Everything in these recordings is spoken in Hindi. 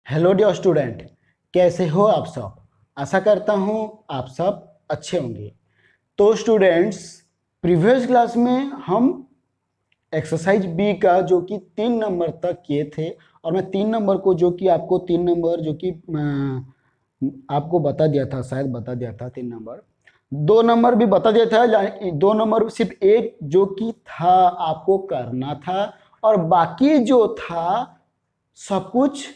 हेलो डियर स्टूडेंट, कैसे हो आप सब। आशा करता हूँ आप सब अच्छे होंगे। तो स्टूडेंट्स, प्रीवियस क्लास में हम एक्सरसाइज बी का जो कि 3 नंबर तक किए थे, और मैं 3 नंबर को जो कि आपको 3 नंबर जो कि आपको बता दिया था, शायद बता दिया था 3 नंबर। 2 नंबर भी बता दिया था, 2 नंबर सिर्फ एक जो कि था आपको करना था, और बाकी जो था सब कुछ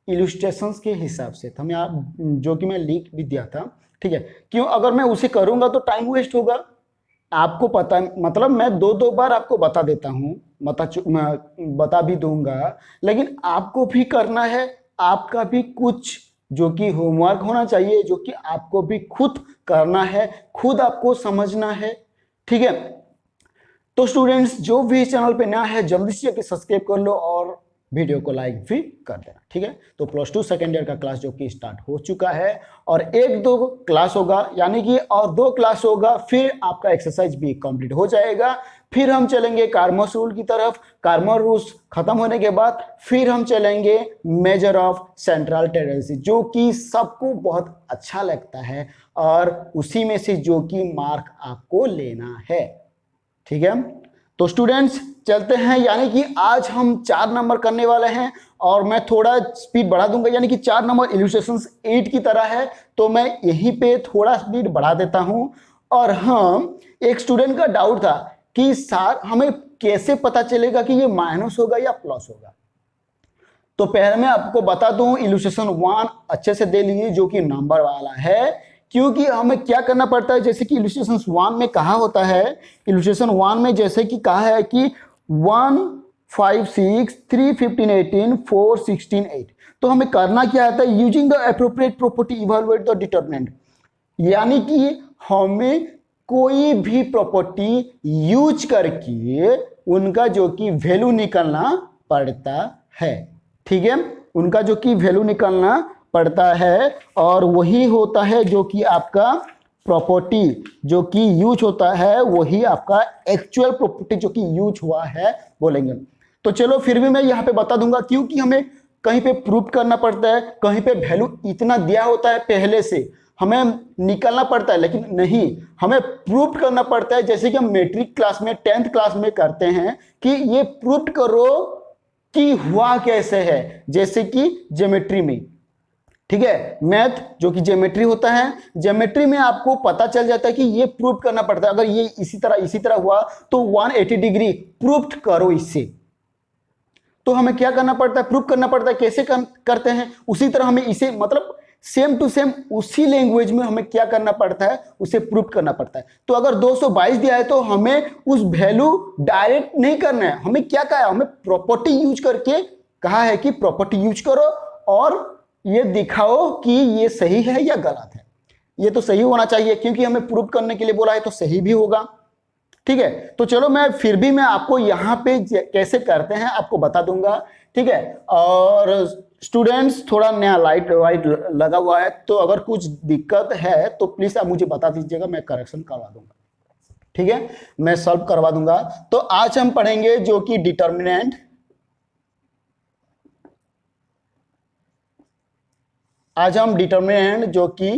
इलस्ट्रेशंस के हिसाब से था। मैं आप जो कि मैं लिख भी दिया था, ठीक है। क्यों, अगर मैं उसे करूंगा तो टाइम वेस्ट होगा। आपको पता, मतलब मैं दो दो बार आपको बता देता हूँ, बता भी दूंगा, लेकिन आपको भी करना है। आपका भी कुछ जो कि होमवर्क होना चाहिए, जो कि आपको भी खुद करना है, खुद आपको समझना है, ठीक है। तो स्टूडेंट्स, जो भी इस चैनल पे नया है जल्दी से सब्सक्राइब कर लो और वीडियो को लाइक भी कर देना, ठीक है। तो +2 सेकेंड ईयर का क्लास जो कि स्टार्ट हो चुका है, और 1-2 क्लास होगा, यानी कि और 2 क्लास होगा, फिर आपका एक्सरसाइज भी कंप्लीट हो जाएगा। फिर हम चलेंगे कार्मोस रूल की तरफ। कार्मोस रूल्स खत्म होने के बाद फिर हम चलेंगे मेजर ऑफ सेंट्रल टेंडेंसी, जो कि सबको बहुत अच्छा लगता है, और उसी में से जो कि मार्क आपको लेना है, ठीक है। तो स्टूडेंट्स चलते हैं, यानी कि आज हम 4 नंबर करने वाले हैं, और मैं थोड़ा स्पीड बढ़ा दूंगा, यानी कि 4 नंबर इलस्ट्रेशंस 8 की तरह है, तो मैं यहीं पे थोड़ा स्पीड बढ़ा देता हूं। और हम, एक स्टूडेंट का डाउट था कि सर हमें कैसे पता चलेगा कि ये माइनस होगा या प्लस होगा। तो पहले मैं आपको बता दूं, इलस्ट्रेशन 1 अच्छे से दे लीजिए, जो कि नंबर वाला है। क्योंकि हमें क्या करना पड़ता है, जैसे कि इलस्ट्रेशन 1 में कहा होता है, इलस्ट्रेशन 1 में जैसे कि कहा है कि 1 5 6 3 15 18 4 16 8। तो हमें करना क्या आता है, using the appropriate property evaluate the determinant, यानी कि हमें कोई भी प्रॉपर्टी यूज करके उनका जो कि वैल्यू निकालना पड़ता है, ठीक है। उनका जो कि वैल्यू निकालना पड़ता है, और वही होता है जो कि आपका प्रॉपर्टी जो कि यूज होता है, वही आपका एक्चुअल प्रॉपर्टी जो कि यूज हुआ है बोलेंगे। तो चलो, फिर भी मैं यहाँ पे बता दूंगा, क्योंकि हमें कहीं पे प्रूफ करना पड़ता है, कहीं पे वैल्यू इतना दिया होता है पहले से, हमें निकलना पड़ता है, लेकिन नहीं, हमें प्रूफ करना पड़ता है। जैसे कि हम मैट्रिक क्लास में 10th क्लास में करते हैं कि ये प्रूफ करो कि हुआ कैसे है, जैसे कि ज्योमेट्री में, ठीक है। मैथ जो कि ज्योमेट्री होता है, ज्योमेट्री में आपको पता चल जाता है कि ये प्रूफ करना पड़ता है, अगर ये इसी तरह हुआ तो 180 डिग्री प्रूफ करो इससे। तो हमें क्या करना पड़ता है, प्रूफ करना पड़ता है। कैसे करते हैं, उसी तरह हमें इसे, मतलब सेम टू सेम उसी लैंग्वेज में हमें क्या करना पड़ता है, उसे प्रूफ करना पड़ता है। तो अगर 222 दिया है तो हमें उस वैल्यू डायरेक्ट नहीं करना है, हमें क्या कहा है, हमें प्रॉपर्टी यूज करके कहा है कि प्रॉपर्टी यूज करो और ये दिखाओ कि ये सही है या गलत है। ये तो सही होना चाहिए, क्योंकि हमें प्रूफ करने के लिए बोला है, तो सही भी होगा, ठीक है। तो चलो, मैं फिर भी मैं आपको यहाँ पे कैसे करते हैं आपको बता दूंगा, ठीक है। और स्टूडेंट्स, थोड़ा नया लाइट वाइट लगा हुआ है, तो अगर कुछ दिक्कत है तो प्लीज आप मुझे बता दीजिएगा, मैं करेक्शन करवा दूंगा, ठीक है, मैं सॉल्व करवा दूंगा। तो आज हम पढ़ेंगे जो कि डिटर्मिनेंट, आज हम डिटर्मिनेंट जो कि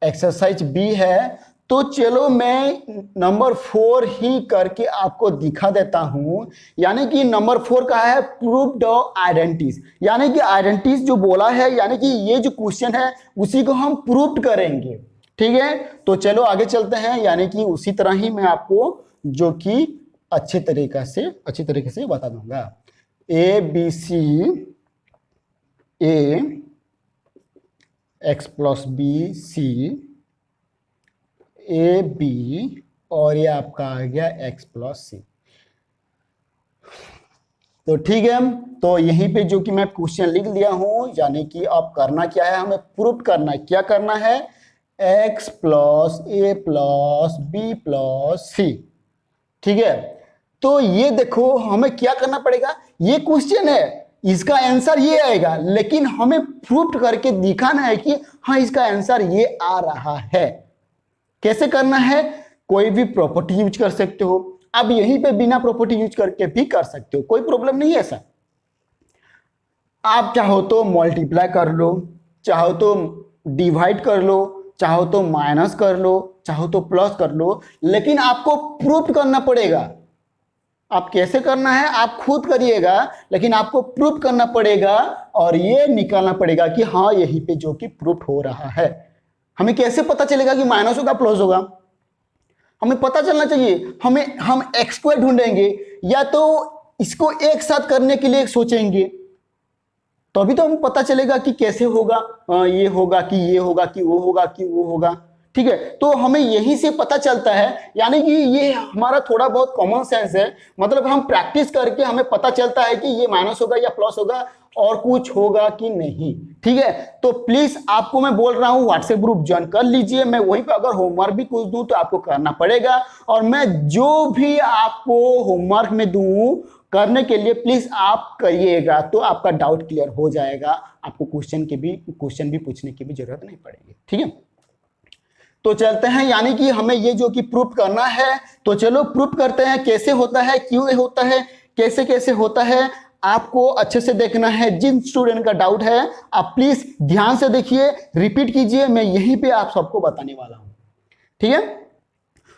एक्सरसाइज बी है। तो चलो, मैं नंबर 4 ही करके आपको दिखा देता हूं। यानी कि नंबर 4 का है प्रूफ द आइडेंटिटीज, यानी कि आइडेंटिटीज जो बोला है, यानी कि ये जो क्वेश्चन है उसी को हम प्रूफ करेंगे, ठीक है। तो चलो आगे चलते हैं, यानी कि उसी तरह ही मैं आपको जो कि अच्छे तरीके से बता दूंगा। A B C, A X plus B C, A B, और ये आपका आ गया एक्स प्लस सी। तो ठीक है, तो यहीं पे जो कि मैं क्वेश्चन लिख दिया हूं, यानी कि अब करना क्या है, हमें प्रूफ करना है। क्या करना है, एक्स प्लस ए प्लस बी प्लस सी, ठीक है। तो ये देखो, हमें क्या करना पड़ेगा, ये क्वेश्चन है, इसका आंसर ये आएगा, लेकिन हमें प्रूफ करके दिखाना है कि हाँ इसका आंसर ये आ रहा है। कैसे करना है, कोई भी प्रॉपर्टी यूज कर सकते हो। आप यहीं पे बिना प्रॉपर्टी यूज करके भी कर सकते हो, कोई प्रॉब्लम नहीं है ऐसा। आप चाहो तो मल्टीप्लाई कर लो, चाहो तो डिवाइड कर लो, चाहो तो माइनस कर लो, चाहो तो प्लस कर लो, लेकिन आपको प्रूफ करना पड़ेगा। आप कैसे करना है आप खुद करिएगा, लेकिन आपको प्रूफ करना पड़ेगा और ये निकालना पड़ेगा कि हाँ यहीं पे जो कि प्रूफ हो रहा है। हमें कैसे पता चलेगा कि माइनस होगा प्लस होगा? हमें पता चलना चाहिए। हम एक्स स्क्वायर ढूंढेंगे या तो इसको एक साथ करने के लिए सोचेंगे, तो अभी तो हमें पता चलेगा कि कैसे होगा, ये होगा कि ये होगा कि वो होगा कि वो होगा। ठीक है, तो हमें यहीं से पता चलता है, यानी कि ये हमारा थोड़ा बहुत कॉमन सेंस है। मतलब हम प्रैक्टिस करके हमें पता चलता है कि ये माइनस होगा या प्लस होगा और कुछ होगा कि नहीं। ठीक है, तो प्लीज आपको मैं बोल रहा हूं व्हाट्सएप ग्रुप ज्वाइन कर लीजिए। मैं वहीं पे अगर होमवर्क भी कुछ दूं तो आपको करना पड़ेगा, और मैं जो भी आपको होमवर्क में दूं करने के लिए प्लीज आप करिएगा, तो आपका डाउट क्लियर हो जाएगा। आपको क्वेश्चन भी पूछने की भी जरूरत नहीं पड़ेगी। ठीक है, तो चलते हैं, यानी कि हमें ये जो कि प्रूफ करना है, तो चलो प्रूफ करते हैं। कैसे होता है, क्यों होता है, कैसे कैसे होता है, आपको अच्छे से देखना है। जिन स्टूडेंट का डाउट है आप प्लीज ध्यान से देखिए, रिपीट कीजिए, मैं यहीं पे आप सबको बताने वाला हूं। ठीक है,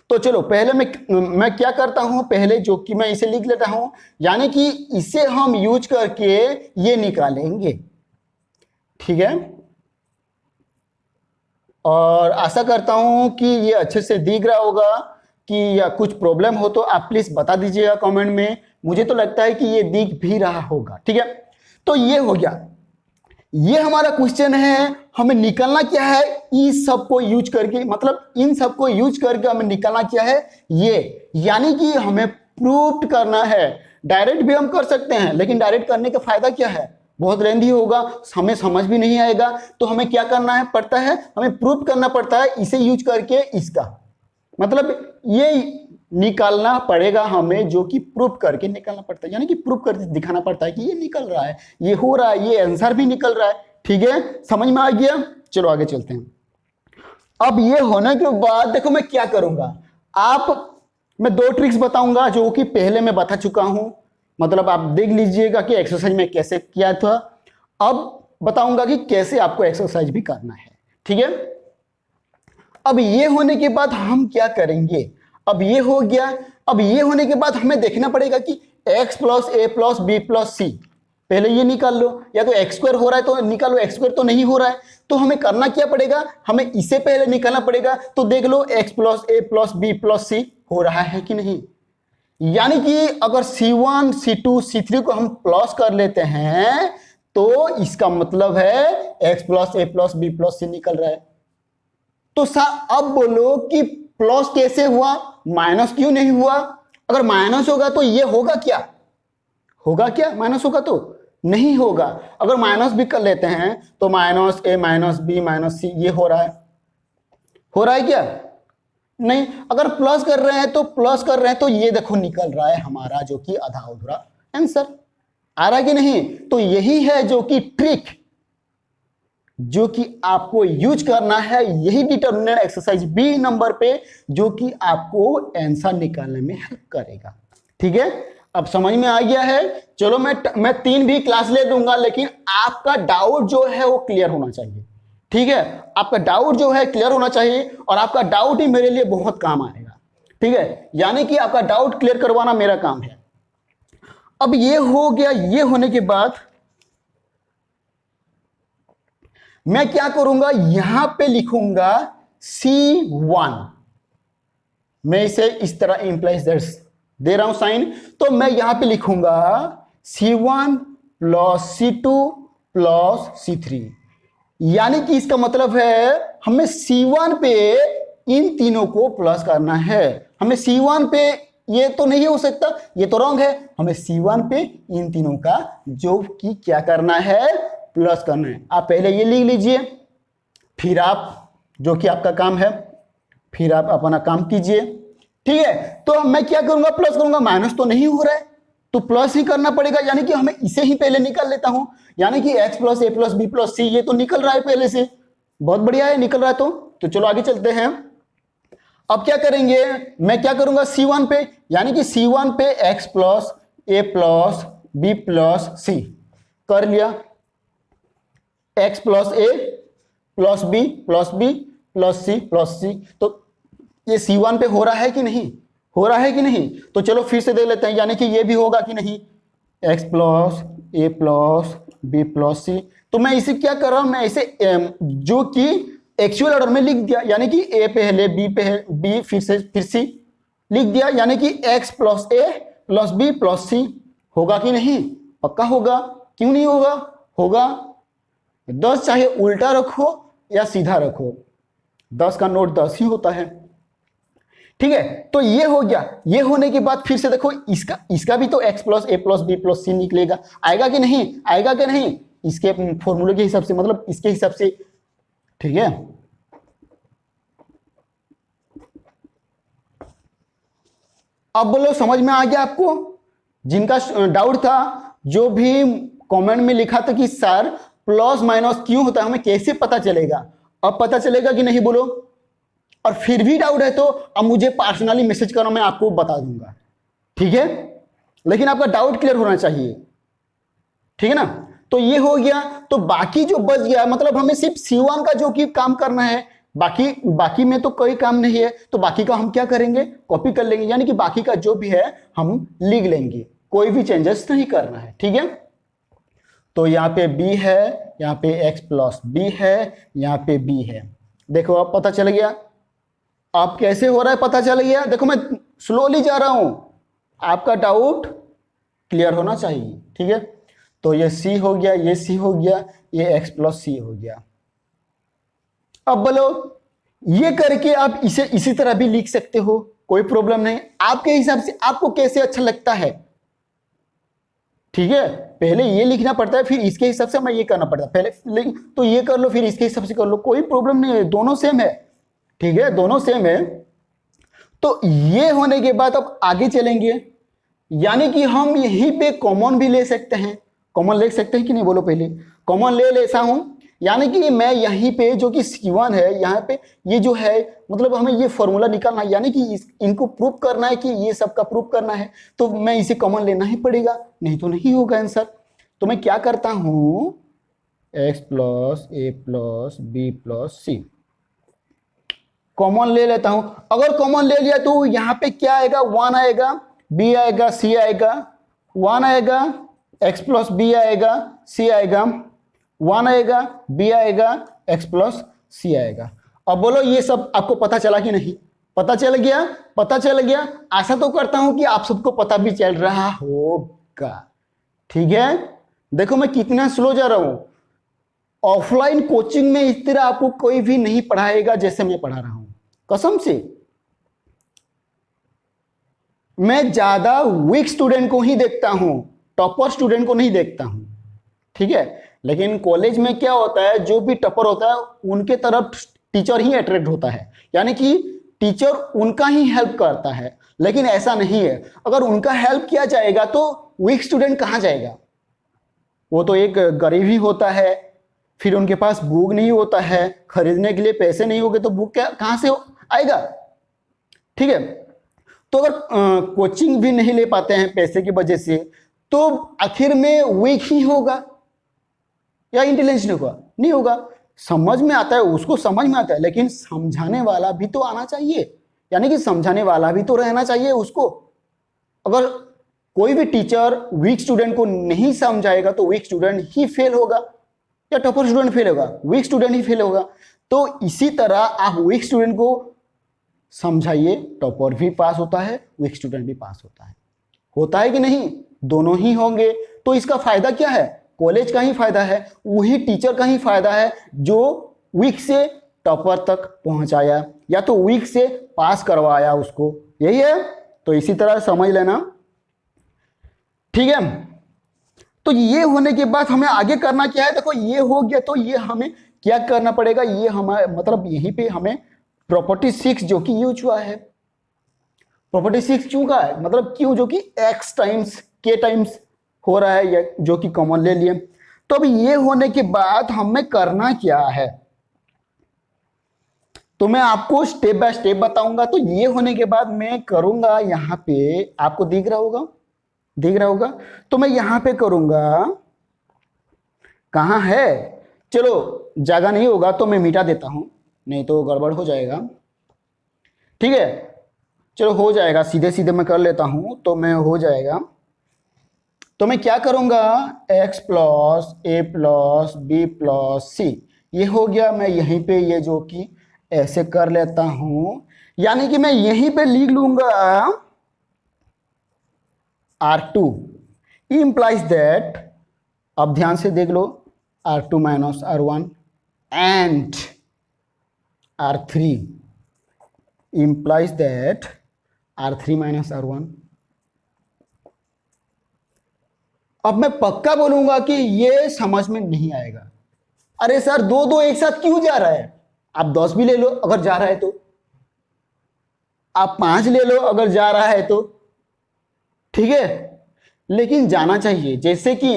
तो चलो पहले मैं क्या करता हूं, पहले जो कि मैं इसे लिख लेता हूं, यानी कि इसे हम यूज करके ये निकालेंगे। ठीक है, और आशा करता हूं कि ये अच्छे से दिख रहा होगा। कि या कुछ प्रॉब्लम हो तो आप प्लीज बता दीजिएगा कमेंट में। मुझे तो लगता है कि ये दिख भी रहा होगा। ठीक है, तो ये हो गया, ये हमारा क्वेश्चन है। हमें निकालना क्या है, इस सब को यूज करके, मतलब इन सब को यूज करके हमें निकालना क्या है ये, यानी कि हमें प्रूफ करना है। डायरेक्ट भी हम कर सकते हैं, लेकिन डायरेक्ट करने का फायदा क्या है, बहुत लेंथी होगा, हमें समझ भी नहीं आएगा। तो हमें क्या करना है पड़ता है, हमें प्रूफ करना पड़ता है इसे यूज करके इसका, मतलब ये निकालना पड़ेगा हमें, जो कि प्रूफ करके निकालना पड़ता है, यानी कि प्रूफ करके दिखाना पड़ता है कि ये निकल रहा है, ये हो रहा है, ये आंसर भी निकल रहा है। ठीक है, समझ में आ गया? चलो आगे चलते हैं। अब ये होने के बाद देखो मैं क्या करूंगा, मैं दो ट्रिक्स बताऊंगा जो कि पहले मैं बता चुका हूं, मतलब आप देख लीजिएगा कि एक्सरसाइज में कैसे किया था। अब बताऊंगा कि कैसे आपको एक्सरसाइज भी करना है। ठीक है, अब ये होने के बाद हम क्या करेंगे, अब ये हो गया। अब ये होने के बाद हमें देखना पड़ेगा कि x प्लस ए प्लस बी प्लस सी, पहले ये निकाल लो, या तो एक्स स्क्वायर हो रहा है तो निकालो, एक्स स्क्वायर तो नहीं हो रहा है, तो हमें करना क्या पड़ेगा, हमें इसे पहले निकालना पड़ेगा। तो देख लो x प्लस ए प्लस बी प्लस सी हो रहा है कि नहीं, यानी कि अगर C1 C2 C3 को हम प्लस कर लेते हैं तो इसका मतलब है x प्लस ए प्लस बी प्लस सी निकल रहा है। तो अब बोलो कि प्लस कैसे हुआ, माइनस क्यों नहीं हुआ? अगर माइनस होगा तो ये होगा क्या, होगा क्या, माइनस होगा तो नहीं होगा। अगर माइनस भी कर लेते हैं तो माइनस ए माइनस बी माइनस सी ये हो रहा है क्या, नहीं। अगर प्लस कर रहे हैं तो ये देखो निकल रहा है हमारा जो कि आधा अधूरा आंसर आ रहा है कि नहीं। तो यही है जो कि ट्रिक जो कि आपको यूज करना है, यही डिटरमिनेंट एक्सरसाइज बी नंबर पे जो कि आपको आंसर निकालने में हेल्प करेगा। ठीक है, अब समझ में आ गया है। चलो मैं 3 भी क्लास ले दूंगा, लेकिन आपका डाउट जो है वो क्लियर होना चाहिए। ठीक है, आपका डाउट जो है क्लियर होना चाहिए, और आपका डाउट ही मेरे लिए बहुत काम आएगा। ठीक है, यानी कि आपका डाउट क्लियर करवाना मेरा काम है। अब ये हो गया, ये होने के बाद मैं क्या करूंगा, यहां पे लिखूंगा C1, मैं इसे इस तरह इंप्लाइज दे रहा हूं साइन, तो मैं यहां पे लिखूंगा C1 plus C2 plus C3, यानी कि इसका मतलब है हमें C1 पे इन तीनों को प्लस करना है। हमें C1 पे, ये तो नहीं हो सकता, ये तो रॉन्ग है, हमें C1 पे इन तीनों का जो कि क्या करना है, प्लस करना है। आप पहले ये लिख लीजिए, फिर आप जो कि आपका काम है, फिर आप अपना काम कीजिए। ठीक है, तो मैं क्या करूंगा, प्लस करूंगा, माइनस तो नहीं हो रहा है तो प्लस ही करना पड़ेगा, यानी कि हमें इसे ही पहले निकाल लेता हूं, यानी कि x प्लस ए प्लस बी प्लस सी ये तो निकल रहा है पहले से, बहुत बढ़िया है, निकल रहा है। तो चलो आगे चलते हैं। अब क्या करेंगे, मैं क्या करूंगा C1 पे, यानी कि C1 पे x प्लस ए प्लस बी प्लस सी कर लिया, x प्लस ए प्लस बी प्लस सी। तो ये C1 पे हो रहा है कि नहीं, हो रहा है कि नहीं? तो चलो फिर से देख लेते हैं, यानी कि ये भी होगा कि नहीं, x प्लस ए प्लस बी प्लस सी। तो मैं इसे क्या कर रहा हूं, मैं इसे जो कि एक्चुअल ऑर्डर में लिख दिया, यानी कि ए पहले बी फिर सी लिख दिया, यानी कि x प्लस ए प्लस बी प्लस सी। होगा कि नहीं? पक्का होगा, क्यों नहीं होगा? होगा। 10 चाहे उल्टा रखो या सीधा रखो, 10 का नोट 10 ही होता है। ठीक है, तो ये हो गया। ये होने के बाद फिर से देखो, इसका भी तो x प्लस ए प्लस बी प्लस सी निकलेगा, आएगा कि नहीं? आएगा कि नहीं? इसके फॉर्मूले के हिसाब से, मतलब इसके हिसाब से। ठीक है, अब बोलो समझ में आ गया आपको? जिनका डाउट था, जो भी कमेंट में लिखा था कि सर प्लस माइनस क्यों होता है, हमें कैसे पता चलेगा, अब पता चलेगा कि नहीं बोलो? और फिर भी डाउट है तो अब मुझे पर्सनली मैसेज करो, मैं आपको बता दूंगा। ठीक है, लेकिन आपका डाउट क्लियर होना चाहिए। ठीक है ना? तो ये हो गया। तो बाकी जो बच गया, मतलब हमें सिर्फ C1 का जो कि काम करना है, बाकी में तो कोई काम नहीं है, तो बाकी का हम क्या करेंगे, कॉपी कर लेंगे, यानी कि बाकी का जो भी है हम लिख लेंगे, कोई भी चेंजेस नहीं करना है। ठीक है, तो यहाँ पे b है, यहाँ पे x प्लस बी है, यहाँ पे b है। देखो अब पता चल गया, अब कैसे हो रहा है पता चल गया। देखो मैं स्लोली जा रहा हूं, आपका डाउट क्लियर होना चाहिए। ठीक है, तो ये c हो गया, ये c हो गया, ये x प्लस सी हो गया। अब बोलो, ये करके आप इसे इसी तरह भी लिख सकते हो, कोई प्रॉब्लम नहीं, आपके हिसाब से आपको कैसे अच्छा लगता है। ठीक है, पहले ये लिखना पड़ता है, फिर इसके हिसाब से मैं ये करना पड़ता है, पहले तो ये कर लो, फिर इसके हिसाब से कर लो, कोई प्रॉब्लम नहीं है, दोनों सेम है। ठीक है, दोनों सेम है। तो ये होने के बाद अब आगे चलेंगे, यानी कि हम यहीं पे कॉमन भी ले सकते हैं। कॉमन ले सकते हैं कि नहीं बोलो? पहले कॉमन ले लेता हूं, यानी कि मैं यहीं पे जो कि C1 है, यहाँ पे ये जो है, मतलब हमें ये फॉर्मूला निकालना है, यानी कि इनको प्रूव करना है कि ये सबका प्रूव करना है, तो मैं इसे कॉमन लेना ही पड़ेगा, नहीं तो नहीं होगा आंसर। तो मैं क्या करता हूं, x प्लस ए प्लस बी प्लस सी कॉमन ले लेता हूं। अगर कॉमन ले लिया तो यहाँ पे क्या आएगा, 1 आएगा, b आएगा, c आएगा, 1 आएगा, x प्लस बी आएगा, c आएगा, 1 आएगा, b आएगा, x प्लस सी आएगा। अब बोलो ये सब आपको पता चला कि नहीं? पता चल गया? पता चल गया। आशा तो करता हूं कि आप सबको पता भी चल रहा होगा। ठीक है, देखो मैं कितना स्लो जा रहा हूं। ऑफलाइन कोचिंग में इस तरह आपको कोई भी नहीं पढ़ाएगा जैसे मैं पढ़ा रहा हूं, कसम से। मैं ज्यादा वीक स्टूडेंट को ही देखता हूं, टॉपर स्टूडेंट को नहीं देखता हूं। ठीक है, लेकिन कॉलेज में क्या होता है, जो भी टॉपर होता है उनके तरफ टीचर ही अट्रैक्ट होता है, यानी कि टीचर उनका ही हेल्प करता है। लेकिन ऐसा नहीं है, अगर उनका हेल्प किया जाएगा तो वीक स्टूडेंट कहाँ जाएगा? वो तो एक गरीब ही होता है, फिर उनके पास बुक नहीं होता है, खरीदने के लिए पैसे नहीं होंगे तो बुक कहाँ से आएगा? ठीक है, तो अगर कोचिंग भी नहीं ले पाते हैं पैसे की वजह से, तो आखिर में वीक ही होगा या इंटेलिजेंट होगा? नहीं होगा। समझ में आता है, उसको समझ में आता है, लेकिन समझाने वाला भी तो आना चाहिए, यानी कि समझाने वाला भी तो रहना चाहिए उसको। अगर कोई भी टीचर वीक स्टूडेंट को नहीं समझाएगा तो वीक स्टूडेंट ही फेल होगा, या टॉपर स्टूडेंट फेल होगा? वीक स्टूडेंट ही फेल होगा। तो इसी तरह आप वीक स्टूडेंट को समझाइए, टॉपर भी पास होता है, वीक स्टूडेंट भी पास होता है कि नहीं? दोनों ही होंगे। तो इसका फायदा क्या है? कॉलेज का ही फायदा है, वही टीचर का ही फायदा है जो वीक से टॉपर तक पहुंचाया या तो वीक से पास करवाया उसको, यही है। तो इसी तरह समझ लेना। ठीक है, तो ये होने के बाद हमें आगे करना क्या है? देखो ये हो गया, तो ये हमें क्या करना पड़ेगा, ये हमारे मतलब यहीं पे हमें प्रॉपर्टी 6 जो कि यूज हुआ है। प्रॉपर्टी 6 क्यों का है, मतलब क्यों, जो कि x टाइम्स k टाइम्स हो रहा है, या जो कि कॉमन ले लिए। तो अब ये होने के बाद हमें करना क्या है, तो मैं आपको स्टेप बाय स्टेप बताऊंगा। तो ये होने के बाद मैं करूंगा यहाँ पे, आपको दिख रहा होगा, दिख रहा होगा, तो मैं यहाँ पे करूंगा, कहाँ है, चलो जगह नहीं होगा तो मैं मिटा देता हूं, नहीं तो गड़बड़ हो जाएगा। ठीक है, चलो हो जाएगा, सीधे सीधे मैं कर लेता हूं, तो मैं हो जाएगा। तो मैं क्या करूंगा, x प्लस ए प्लस बी प्लस सी, ये हो गया। मैं यहीं पे ये जो कि ऐसे कर लेता हूं, यानी कि मैं यहीं पे लिख लूंगा R2 implies that, अब ध्यान से देख लो, R2 minus R1 and R3 implies that R3 minus R1। अब मैं पक्का बोलूंगा कि ये समझ में नहीं आएगा। अरे सर दो दो एक साथ क्यों जा रहा है, आप 10 भी ले लो अगर जा रहा है तो, आप 5 ले लो अगर जा रहा है तो, ठीक है, लेकिन जाना चाहिए। जैसे कि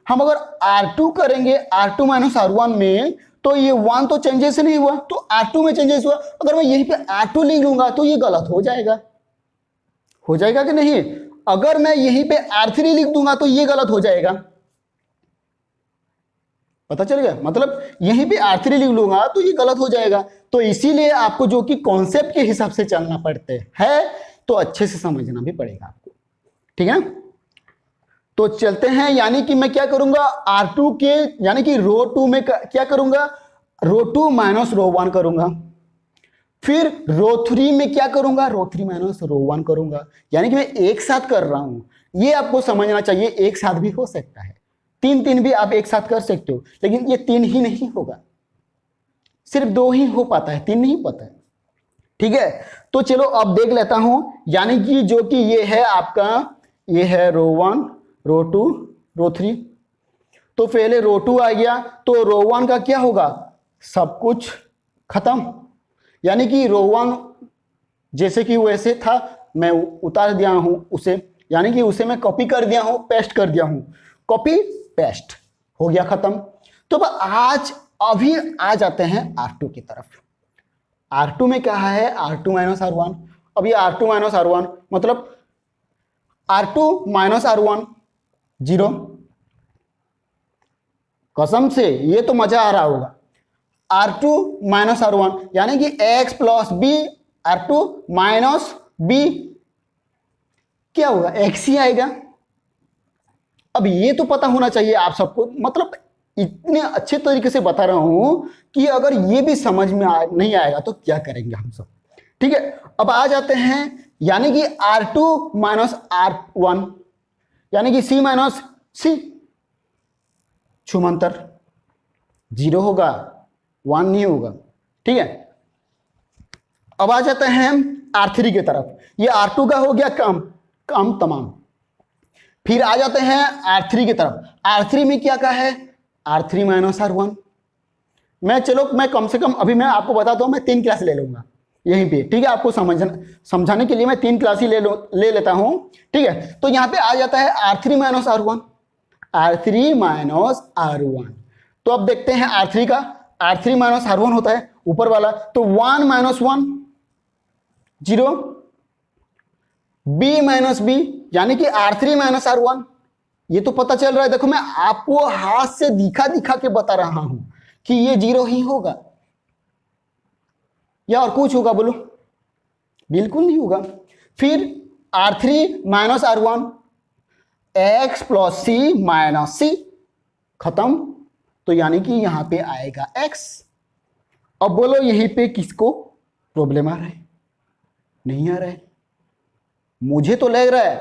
हम अगर R2 करेंगे R2 माइनस R1 में, तो ये 1 तो चेंजेस नहीं हुआ, तो R2 में चेंजेस हुआ। अगर मैं यहीं पे R2 लिख लूंगा तो ये गलत हो जाएगा, हो जाएगा कि नहीं। अगर मैं यहीं पे R3 लिख दूंगा तो ये गलत हो जाएगा, पता चल गया, मतलब यहीं पे R3 लिख लूंगा तो ये गलत हो जाएगा। तो इसीलिए आपको जो कि कॉन्सेप्ट के हिसाब से चलना पड़ते है, तो अच्छे से समझना भी पड़ेगा आपको, ठीक है। तो चलते हैं, यानी कि मैं क्या करूंगा, R2 के यानी कि रो 2 में क्या करूंगा, रो 2 माइनस रो 1 करूंगा। फिर रो 3 में क्या करूंगा, रो 3 माइनस रो 1 करूंगा। यानी कि मैं एक साथ कर रहा हूं, ये आपको समझना चाहिए। एक साथ भी हो सकता है, 3 3 भी आप एक साथ कर सकते हो, लेकिन ये 3 ही नहीं होगा, सिर्फ 2 ही हो पाता है, 3 नहीं पता है, ठीक है। तो चलो अब देख लेता हूं, यानी कि जो कि ये है आपका, ये है रो 1 रो 2 रो 3। तो पहले रो 2 आ गया, तो रो 1 का क्या होगा, सब कुछ खत्म। यानी कि रो 1 जैसे कि वैसे था, मैं उतार दिया हूं उसे, यानी कि उसे मैं कॉपी कर दिया हूं, पेस्ट कर दिया हूं, कॉपी पेस्ट हो गया, खत्म। तो आज अभी आ जाते हैं R2 की तरफ। R2 में क्या है, R2 माइनस R1। अब ये R2 माइनस R1 मतलब R2 माइनस R1 0। कसम से ये तो मजा आ रहा होगा। R2 माइनस R1 यानी कि x plus B, R2 minus B क्या होगा, x ही आएगा। अब ये तो पता होना चाहिए आप सबको, मतलब इतने अच्छे तरीके से बता रहा हूं कि अगर ये भी समझ में नहीं आएगा तो क्या करेंगे हम सब, ठीक है। अब आ जाते हैं, यानी कि R2 माइनस R1 यानी कि C माइनस C, छुमंतर 0 होगा, 1 नहीं होगा, ठीक है। अब आ जाते हैं R3 की तरफ। ये R2 का हो गया काम काम तमाम। फिर आ जाते हैं R3 की तरफ। R3 में क्या का है, R3 माइनस R1। मैं कम से कम अभी मैं आपको बताता हूं, मैं 3 क्लास ले लूंगा यहीं पे, ठीक है। आपको समझाने के लिए मैं 3 क्लास ही ले लेता हूं, ठीक है। तो यहां पे आ जाता है R3 minus R1, R3 minus R1। तो अब देखते हैं R3 का, R3 माइनस R1 होता है ऊपर वाला, तो 1 माइनस 1 0, B माइनस B यानी कि R3 माइनस R1। ये तो पता चल रहा है, देखो मैं आपको हाथ से दिखा दिखा के बता रहा हूं कि ये 0 ही होगा या और कुछ होगा, बोलो, बिल्कुल नहीं होगा। फिर R3 minus R1 x plus C minus C, खत्म। तो यानी कि यहां पे आएगा x। अब बोलो यहीं पे किसको प्रॉब्लम आ रहा है, नहीं आ रहा है। मुझे तो लग रहा है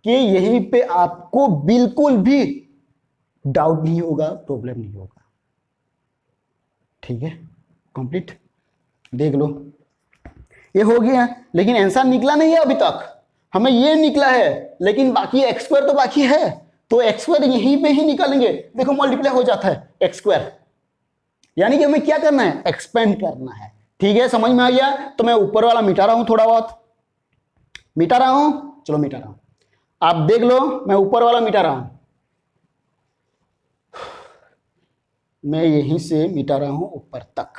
कि यहीं पे आपको बिल्कुल भी डाउट नहीं होगा, प्रॉब्लम नहीं होगा, ठीक है। कंप्लीट देख लो, ये हो गया, लेकिन आंसर निकला नहीं है अभी तक। हमें ये निकला है, लेकिन बाकी एक्स स्क्वायर तो बाकी है, तो एक्स स्क्वायर यहीं पे ही निकालेंगे। देखो मल्टीप्लाई हो जाता है एक्स स्क्वायर, यानी कि हमें क्या करना है, एक्सपेंड करना है, ठीक है। समझ में आ गया। तो मैं ऊपर वाला मिटा रहा हूं, थोड़ा बहुत मिटा रहा हूं, चलो मिटा रहा हूं, आप देख लो, मैं ऊपर वाला मिटा रहा हूं, मैं यहीं से मिटा रहा हूं ऊपर तक,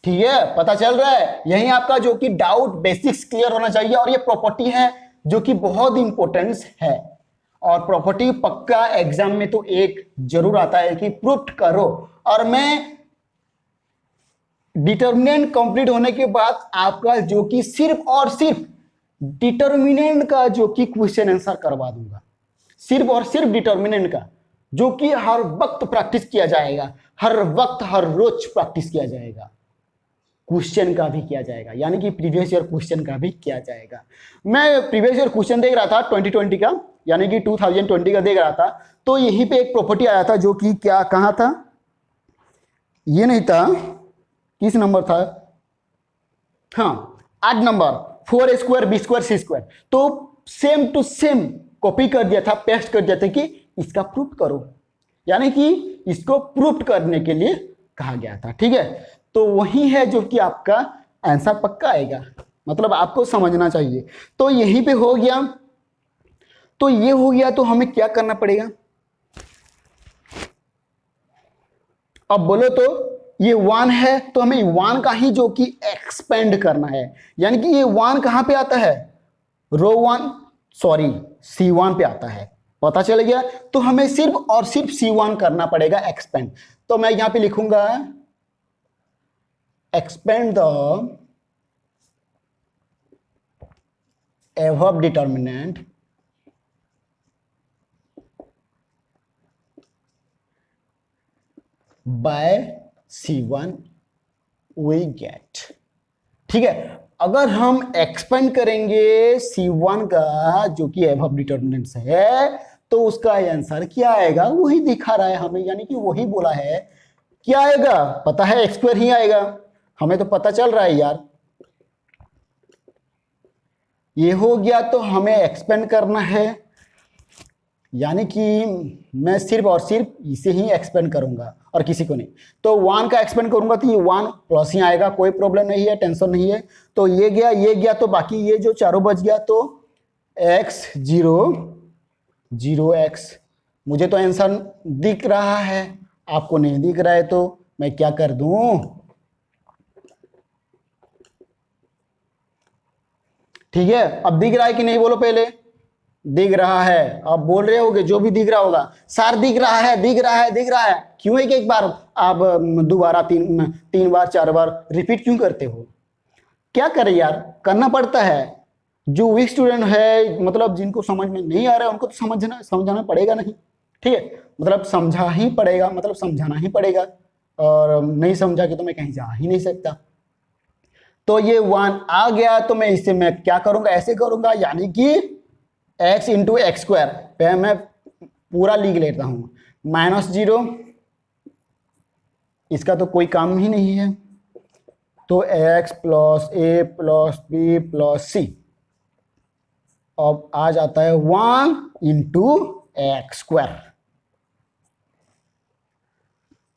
ठीक है, पता चल रहा है। यही आपका जो कि डाउट बेसिक्स क्लियर होना चाहिए। और ये प्रॉपर्टी है जो कि बहुत इंपॉर्टेंस है, और प्रॉपर्टी पक्का एग्जाम में तो एक जरूर आता है कि प्रूफ करो। और मैं डिटर्मिनेंट कंप्लीट होने के बाद आपका जो कि सिर्फ और सिर्फ डिटर्मिनेंट का जो कि क्वेश्चन आंसर करवा दूंगा, सिर्फ और सिर्फ डिटर्मिनेंट का, जो कि हर वक्त प्रैक्टिस किया जाएगा, हर वक्त हर रोज प्रैक्टिस किया जाएगा, क्वेश्चन का भी किया जाएगा, यानी कि प्रीवियस ईयर क्वेश्चन का भी किया जाएगा। मैं प्रीवियस ईयर क्वेश्चन देख रहा था 2020 का, यानी कि 2020 का देख रहा था, तो यहीं पे एक प्रॉपर्टी आया था जो कि क्या कहाँ था, ये नहीं था, किस नंबर था, हाँ 8 नंबर, 4 स्क्वायर बी स्क्वायर सी स्क्वायर। तो सेम टू सेम कॉपी कर दिया था, पेस्ट कर दिया था कि इसका प्रूफ करो, यानी कि इसको प्रूफ करने के लिए कहा गया था। ठीक है, तो वही है जो कि आपका आंसर पक्का आएगा, मतलब आपको समझना चाहिए। तो यहीं पे हो गया, तो ये हो गया, तो हमें क्या करना पड़ेगा, अब बोलो तो ये 1 है, तो हमें 1 का ही जो कि एक्सपेंड करना है, यानी कि ये 1 कहां पे आता है, रो 1 सॉरी C1 पे आता है, पता चल गया। तो हमें सिर्फ और सिर्फ C1 करना पड़ेगा एक्सपेंड। तो मैं यहां पे लिखूंगा expand the above determinant by C1 we get। ठीक है, अगर हम एक्सपेंड करेंगे C1 का जो कि above determinants है, तो उसका आंसर क्या आएगा, वही दिखा रहा है हमें, यानी कि वही बोला है। क्या आएगा पता है, एक्स स्क्वायर ही आएगा, हमें तो पता चल रहा है यार। ये हो गया, तो हमें एक्सपेंड करना है, यानी कि मैं सिर्फ और सिर्फ इसे ही एक्सपेंड करूंगा और किसी को नहीं। तो 1 का एक्सपेंड करूंगा तो ये 1 प्लस ही आएगा, कोई प्रॉब्लम नहीं है, टेंशन नहीं है। तो ये गया, तो बाकी ये जो चारों बच गया, तो x 0 x। मुझे तो आंसर दिख रहा है, आपको नहीं दिख रहा है, तो मैं क्या कर दूं, ठीक है। अब दिख रहा है कि नहीं, बोलो पहले, दिख रहा है। अब बोल रहे होगे जो भी दिख रहा होगा, सर दिख रहा है, दिख रहा है, दिख रहा है, क्यों है कि एक बार आप दोबारा 3 बार 4 बार रिपीट क्यों करते हो, क्या करें यार, करना पड़ता है। जो वीक स्टूडेंट है, मतलब जिनको समझ में नहीं आ रहा है, उनको तो समझाना पड़ेगा नहीं, ठीक है, मतलब समझा ही पड़ेगा, मतलब समझाना ही पड़ेगा, और नहीं समझा के तो मैं कहीं जा ही नहीं सकता। तो ये 1 आ गया, तो मैं इससे मैं क्या करूंगा, ऐसे करूंगा, यानी कि x इंटू एक्स स्क्वायर, मैं पूरा लिख लेता हूं, -0, इसका तो कोई काम ही नहीं है, तो x plus a plus b plus c, अब आ जाता है 1 इंटू एक्स स्क्वायर।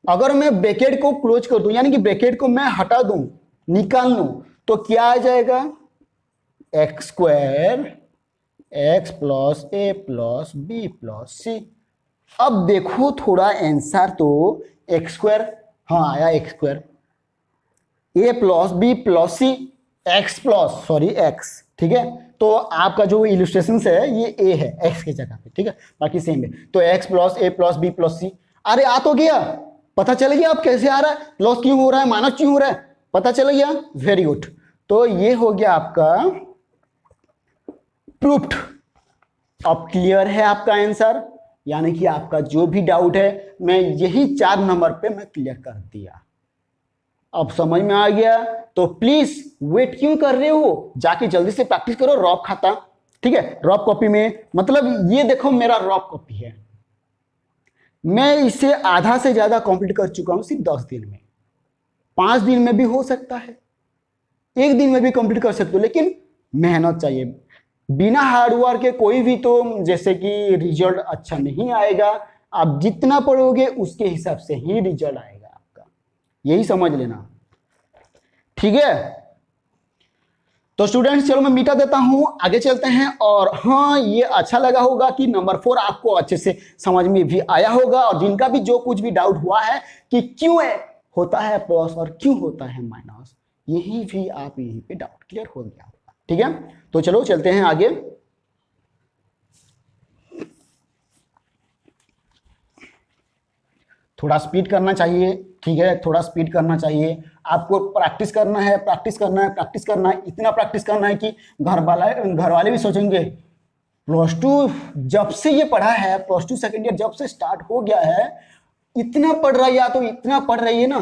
अगर मैं ब्रैकेट को क्लोज कर दूं, यानी कि ब्रैकेट को मैं हटा दूं, निकाल लूं, तो क्या आ जाएगा, x square x plus a plus b plus c। अब देखो थोड़ा आंसर, तो एक्स स्क्वायर, हाँ आया x square, a plus b plus c, x, ठीक है। तो आपका जो इलस्ट्रेशन है ये a है, x की जगह पे, ठीक है, बाकी सेम है। तो x plus a plus b plus c, अरे आ तो गया, पता चल गया अब कैसे आ रहा है, प्लस क्यों हो रहा है, माइनस क्यों हो रहा है, पता चल गया, वेरी गुड। तो ये हो गया आपका प्रूफ्ड। अब क्लियर है आपका आंसर, यानी कि आपका जो भी डाउट है, मैं यही 4 नंबर पे मैं क्लियर कर दिया। अब समझ में आ गया, तो प्लीज वेट क्यों कर रहे हो, जाके जल्दी से प्रैक्टिस करो रॉप खाता, ठीक है। रॉप कॉपी में, मतलब ये देखो मेरा रॉप कॉपी है, मैं इसे आधा से ज्यादा कंप्लीट कर चुका हूं सिर्फ 10 दिन में, 5 दिन में भी हो सकता है, 1 दिन में भी कंप्लीट कर सकते हो, लेकिन मेहनत चाहिए। बिना हार्डवर्क के कोई भी तो जैसे कि रिजल्ट अच्छा नहीं आएगा, आप जितना पढ़ोगे उसके हिसाब से ही रिजल्ट आएगा आपका, यही समझ लेना, ठीक है। तो स्टूडेंट्स चलो मैं मिटा देता हूं, आगे चलते हैं। और हाँ, ये अच्छा लगा होगा कि नंबर 4 आपको अच्छे से समझ में भी आया होगा, और जिनका भी जो कुछ भी डाउट हुआ है कि क्यों होता है प्लस और क्यों होता है माइनस, यही भी आप यहीं पे डाउट क्लियर हो गया होगा। ठीक है, तो चलो चलते हैं आगे। थोड़ा स्पीड करना चाहिए, ठीक है, थोड़ा स्पीड करना चाहिए। आपको प्रैक्टिस करना है, प्रैक्टिस करना है, प्रैक्टिस करना है, इतना प्रैक्टिस करना है कि घर वाले भी सोचेंगे प्लस टू जब से ये पढ़ा है, प्लस टू सेकेंड ईयर जब से स्टार्ट हो गया है, इतना पढ़ रहा है या तो इतना पढ़ रही है ना,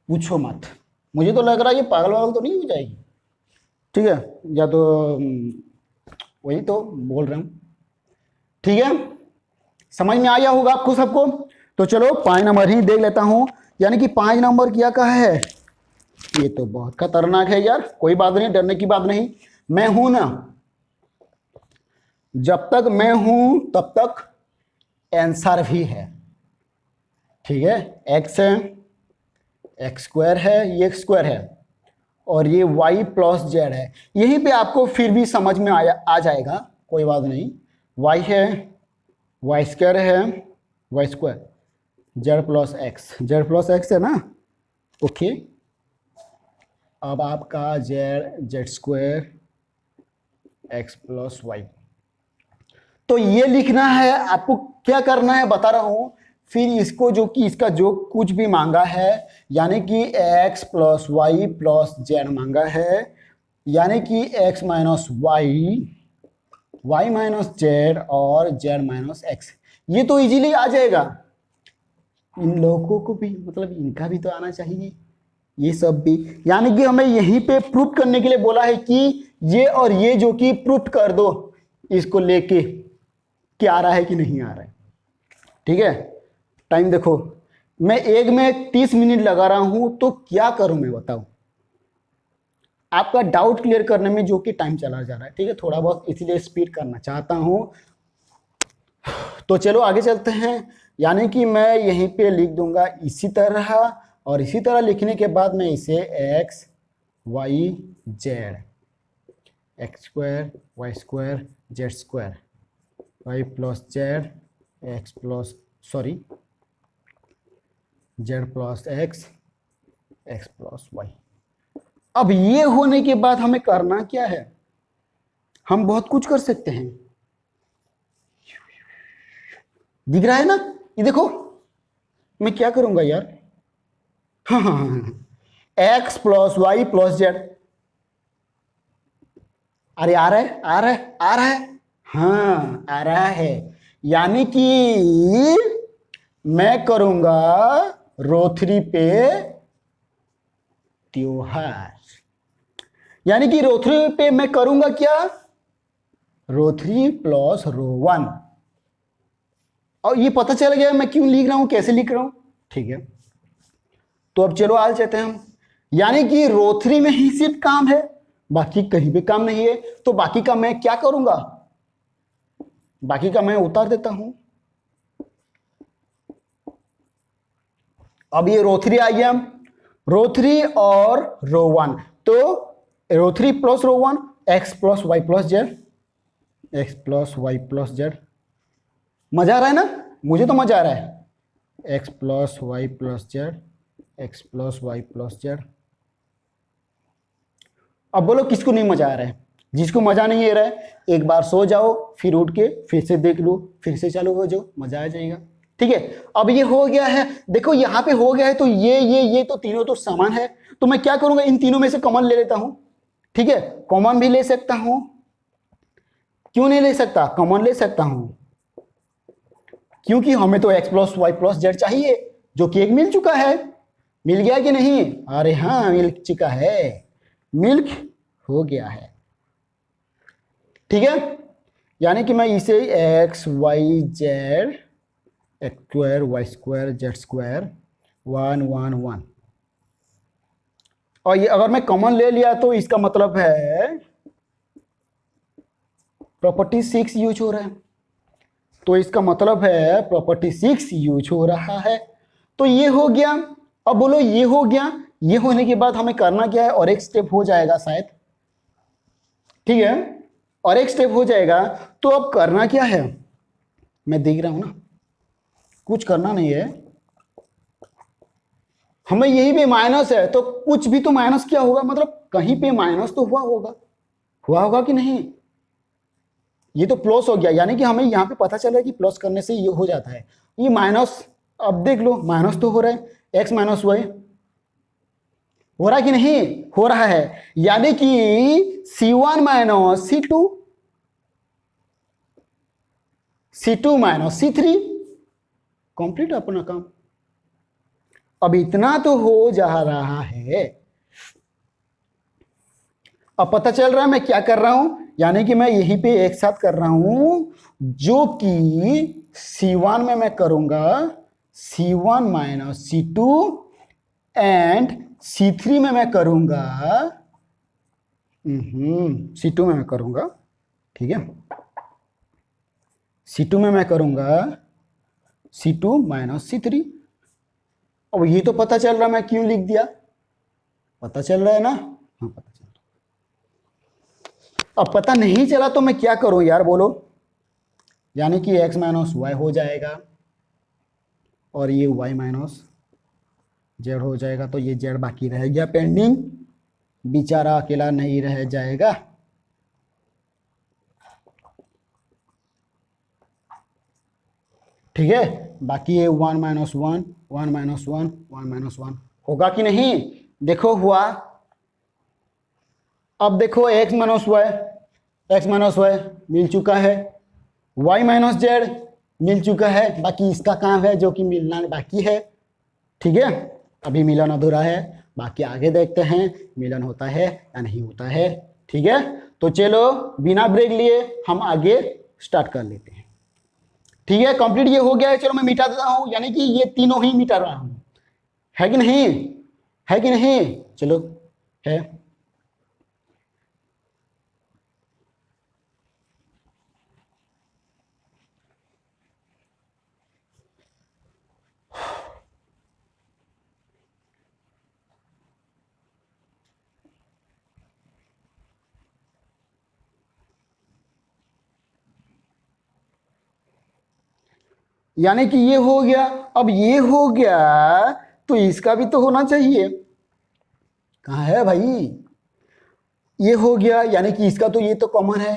पूछो मत। मुझे तो लग रहा है ये पागल वागल तो नहीं हो जाएगी, ठीक है, या तो वही तो बोल रहा हूं। ठीक है, समझ में आया होगा आपको सबको। तो चलो 5 नंबर ही देख लेता हूं, यानी कि 5 नंबर क्या कहा है, ये तो बहुत खतरनाक है यार, कोई बात नहीं, डरने की बात नहीं। मैं हूं ना, जब तक मैं हूं तब तक आंसर भी है। ठीक है, एक्स है, एक्स स्क्वायर है, ये एक्स स्क्वायर है, और ये वाई प्लस जेड है। यहीं पे आपको फिर भी समझ में आ जाएगा, कोई बात नहीं। वाई है, वाई स्क्वायर है, Y square, Z plus X है ना, ओके। अब आपका Z square X plus Y, तो ये लिखना है आपको, क्या करना है बता रहा हूं। फिर इसको जो कि इसका जो कुछ भी मांगा है, यानी कि x plus Y plus Z मांगा है, यानी कि x minus Y, Y minus Z और जेड माइनस एक्स, ये तो इजीली आ जाएगा। इन लोगों को भी मतलब इनका भी तो आना चाहिए, ये सब भी, यानी कि हमें यहीं पे प्रूफ करने के लिए बोला है कि ये और ये जो कि प्रूफ कर दो, इसको लेके क्या आ रहा है कि नहीं आ रहा है। ठीक है, टाइम देखो, मैं एक में 30 मिनट लगा रहा हूं, तो क्या करूं मैं बताओ, आपका डाउट क्लियर करने में जो कि टाइम चला जा रहा है। ठीक है, थोड़ा बहुत इसीलिए स्पीड करना चाहता हूं। तो चलो आगे चलते हैं, यानी कि मैं यहीं पे लिख दूंगा इसी तरह, और इसी तरह लिखने के बाद मैं इसे X Y Z, X square Y square Z square, Y plus Z X plus sorry Z plus X, X plus Y. अब ये होने के बाद हमें करना क्या है, हम बहुत कुछ कर सकते हैं। दिख रहा है ना, ये देखो मैं क्या करूंगा यार, हाँ हाँ हाँ, X plus Y plus Z, अरे आ रहा है आ रहा है आ रहा है, हाँ आ रहा है, यानी कि मैं करूंगा रो3 पे त्योहार, यानी कि रो3 पे मैं करूंगा क्या, रो3 प्लस रो1। और ये पता चल गया मैं क्यों लिख रहा हूं, कैसे लिख रहा हूं। ठीक है, तो अब चलो आगे चलते हैं हम, यानी कि रो3 में ही सिर्फ काम है, बाकी कहीं भी काम नहीं है। तो बाकी का मैं क्या करूंगा, बाकी का मैं उतार देता हूं। अब ये रो3 आ गया, रो3 और रो1, तो रो3 प्लस रो1, X plus Y plus Z, X plus Y plus Z. मजा आ रहा है ना, मुझे तो मजा आ रहा है, X plus Y plus Z, X plus Y plus Z. अब बोलो किसको नहीं मजा आ रहा है, जिसको मजा नहीं आ रहा है एक बार सो जाओ, फिर उठ के फिर से देख लो, फिर से चालू हो जाओ, मजा आ जाएगा। ठीक है, अब ये हो गया है, देखो यहां पे हो गया है, तो ये तो तीनों तो समान है, तो मैं क्या करूंगा, इन तीनों में से कॉमन ले लेता हूं। ठीक है, कॉमन भी ले सकता हूं, क्यों नहीं ले सकता, कॉमन ले सकता हूं, क्योंकि हमें तो X plus Y plus Z चाहिए, जो कि एक मिल चुका है। मिल गया कि नहीं, अरे हाँ मिल चुका है, मिल्क हो गया है। ठीक है, यानी कि मैं इसे X Y Z, X square Y square Z square 1 1 1, और ये अगर मैं कॉमन ले लिया तो इसका मतलब है प्रॉपर्टी 6 यूज हो रहा है, तो इसका मतलब है प्रॉपर्टी 6 यूज हो रहा है। तो ये हो गया, अब बोलो ये हो गया, ये होने के बाद हमें करना क्या है, और एक स्टेप हो जाएगा शायद। ठीक है, और एक स्टेप हो जाएगा, तो अब करना क्या है, मैं देख रहा हूं ना, कुछ करना नहीं है, हमें यही पे माइनस है तो कुछ भी तो माइनस किया होगा, मतलब कहीं पे माइनस तो हुआ होगा कि नहीं। ये तो प्लस हो गया, यानी कि हमें यहाँ पे पता चला कि प्लस करने से ये हो जाता है। ये माइनस, अब देख लो माइनस तो हो रहा है, एक्स माइनस वाई हो रहा है कि नहीं, हो रहा है। यानी कि C1 minus C2 minus C3, complete अपना काम। अब इतना तो हो जा रहा है। अब पता चल रहा है मैं क्या कर रहा हूं, यानी कि मैं यहीं पे एक साथ कर रहा हूं, जो कि C1 में मैं करूंगा C1 minus C2 and C3 में मैं करूंगा C2 में मैं करूंगा, ठीक है, C2 में मैं करूंगा C2 माइनस C3। अब ये तो पता चल रहा मैं क्यों लिख दिया, पता चल रहा है ना। हाँ पता चल रहा। अब पता नहीं चला तो मैं क्या करूं यार बोलो, यानी कि x माइनस वाई हो जाएगा और ये y माइनस जेड हो जाएगा, तो ये जेड बाकी रह गया पेंडिंग, बेचारा अकेला नहीं रह जाएगा। ठीक है, बाकी ये 1 माइनस 1 1 माइनस 1 1 माइनस 1 होगा कि नहीं, देखो हुआ। अब देखो x माइनस वाई मिल चुका है, y माइनस जेड मिल चुका है, बाकी इसका काम है जो कि मिलना बाकी है। ठीक है, अभी मिलन अधूरा है, बाकी आगे देखते हैं मिलन होता है या नहीं होता है। ठीक है, तो चलो बिना ब्रेक लिए हम आगे स्टार्ट कर लेते हैं। ठीक है, कंप्लीट ये हो गया है, चलो मैं मिटा देता हूं, यानी कि ये तीनों ही मिटा रहा हूं, है कि नहीं, है कि नहीं, चलो है। यानी कि ये हो गया, अब ये हो गया तो इसका भी तो होना चाहिए, कहाँ है भाई, ये हो गया, यानी कि इसका तो ये तो कॉमन है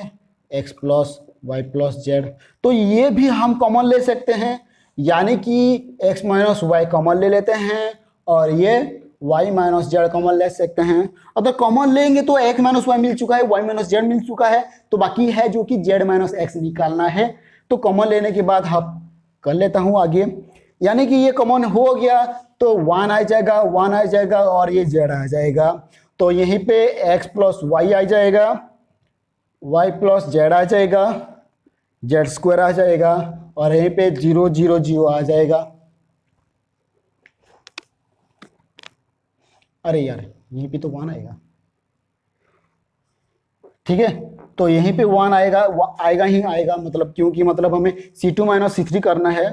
x plus Y plus Z, तो ये भी हम कॉमन ले सकते हैं, यानी कि x माइनस वाई कॉमन ले लेते हैं और ये y माइनस जेड कॉमन ले सकते हैं। अगर कॉमन लेंगे तो x माइनस वाई मिल चुका है, y माइनस जेड मिल चुका है, तो बाकी है जो कि z माइनस एक्स निकालना है। तो कॉमन लेने के बाद हम कर लेता हूं आगे, यानी कि ये कॉमन हो गया तो 1 आ जाएगा, 1 आ जाएगा और ये z आ जाएगा, तो यहीं पे x प्लस वाई आ जाएगा, y प्लस जेड आ जाएगा, जेड स्क्वायर आ जाएगा और यहीं पे 0 0 0 आ जाएगा। अरे यार यहीं पे तो 1 आएगा, ठीक है, तो यहीं पे 1 आएगा, आएगा ही आएगा, मतलब क्योंकि मतलब हमें C2 माइनस C3 करना है।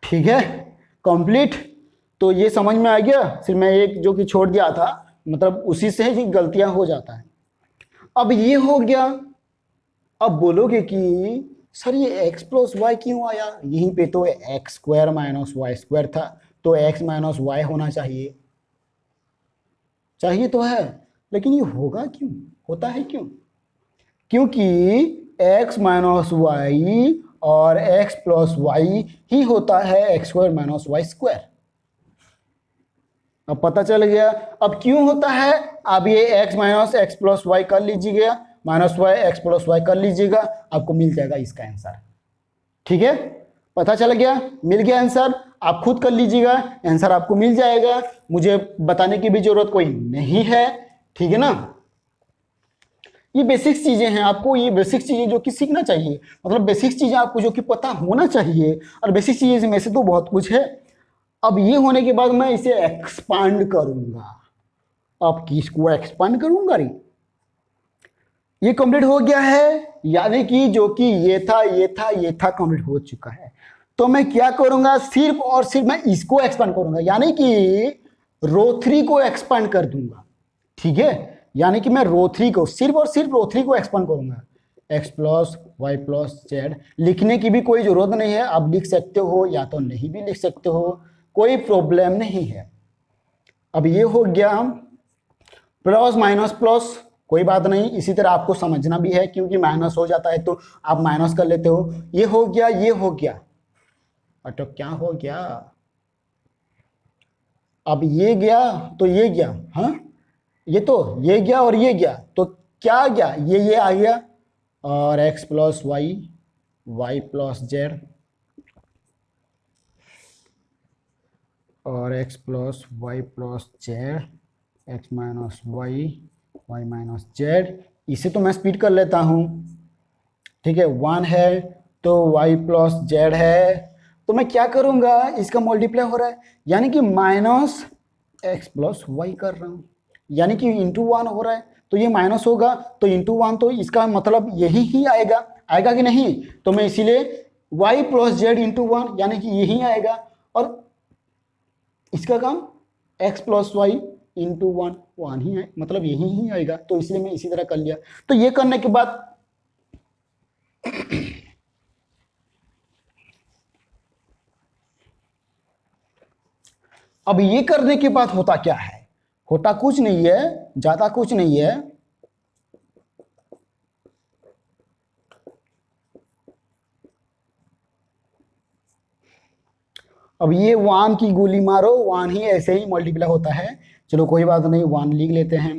ठीक है, कंप्लीट, तो ये समझ में आ गया, सिर्फ मैं एक जो कि छोड़ दिया था, मतलब उसी से ही गलतियां हो जाता है। अब ये हो गया, अब बोलोगे कि सर ये x प्लस वाई क्यों आया, यहीं पे तो X square minus Y square था, तो x माइनस वाई होना चाहिए, चाहिए तो है, लेकिन ये होगा क्यों, होता है क्यों, क्योंकि x माइनस वाई और x प्लस वाई ही होता है X square minus Y square. अब पता चल गया, अब क्यों होता है, अब ये x minus X plus Y कर लीजिएगा, minus Y X plus Y कर लीजिएगा, आपको मिल जाएगा इसका आंसर। ठीक है, पता चल गया, मिल गया आंसर, आप खुद कर लीजिएगा, आंसर आपको मिल जाएगा, मुझे बताने की भी जरूरत कोई नहीं है। ठीक है ना, ये बेसिक्स चीजें हैं, आपको ये बेसिक्स चीजें जो कि सीखना चाहिए, मतलब बेसिक्स चीजें आपको जो कि पता होना चाहिए, और बेसिक्स चीजें में से तो बहुत कुछ है। अब ये होने के बाद मैं इसे एक्सपांड करूंगा, अब किसको एक्सपांड करूंगा रे, ये कंप्लीट हो गया है, यानी कि जो कि ये था कंप्लीट हो चुका है, तो मैं क्या करूंगा, सिर्फ और सिर्फ मैं इसको एक्सपांड करूंगा, यानी कि रो 3 को एक्सपांड कर दूंगा। ठीक है, यानी कि मैं रो 3 को सिर्फ और सिर्फ रो 3 को एक्सपांड करूंगा, x plus Y plus Z, लिखने की भी कोई जरूरत नहीं है, आप लिख सकते हो या तो नहीं भी लिख सकते हो, कोई प्रॉब्लम नहीं है। अब ये हो गया प्लस माइनस प्लस, कोई बात नहीं, इसी तरह आपको समझना भी है क्योंकि माइनस हो जाता है तो आप माइनस कर लेते हो। ये हो गया, ये हो गया, और तो क्या हो गया, अब ये गया तो ये गया, हाँ ये तो ये गया और ये गया, तो क्या गया, ये आ गया, और x plus Y, Y plus Z, और x plus Y plus Z, X minus Y, Y minus Z. इसे तो मैं स्पीड कर लेता हूँ, ठीक है, 1 है तो y प्लस जेड है, तो मैं क्या करूँगा, इसका मल्टीप्लाई हो रहा है यानी कि माइनस एक्स प्लस वाई कर रहा हूँ, यानी कि इंटू 1 हो रहा है, तो ये माइनस होगा तो इंटू 1, तो इसका मतलब यही ही आएगा, आएगा कि नहीं, तो मैं इसीलिए y प्लस जेड इंटू 1 यानी कि यही आएगा, और इसका काम x प्लस वाई इंटू 1 ही है, मतलब यही ही आएगा, तो इसलिए मैं इसी तरह कर लिया। तो ये करने के बाद अब ये करने के बाद होता क्या है, होता कुछ नहीं है, ज्यादा कुछ नहीं है, अब ये 1 की गोली मारो, 1 ही ऐसे ही मल्टीप्लाई होता है, चलो कोई बात नहीं, 1 लिख लेते हैं।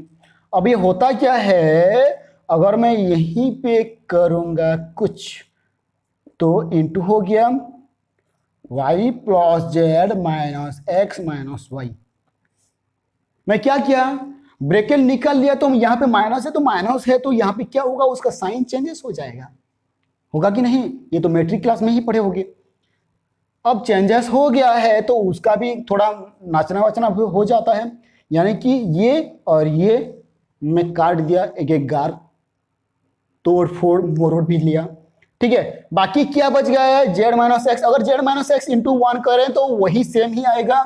अब ये होता क्या है, अगर मैं यहीं पे करूंगा कुछ तो इंटू हो गया y plus Z minus X minus Y, मैं क्या किया, ब्रैकेट निकाल लिया, तो यहाँ पे माइनस है तो माइनस है, तो यहाँ पे क्या होगा, उसका साइन चेंजेस हो जाएगा, होगा कि नहीं, ये तो मैट्रिक क्लास में ही पढ़े होगे। अब चेंजेस हो गया है तो उसका भी थोड़ा नाचना वाचना हो जाता है, यानी कि ये और ये मैं काट दिया, एक एक गार तोड़ फोड़ मोड़ भी लिया, ठीक है, बाकी क्या बच गया है, जेड माइनस एक्स, अगर जेड माइनस एक्स इंटू 1 करें तो वही सेम ही आएगा,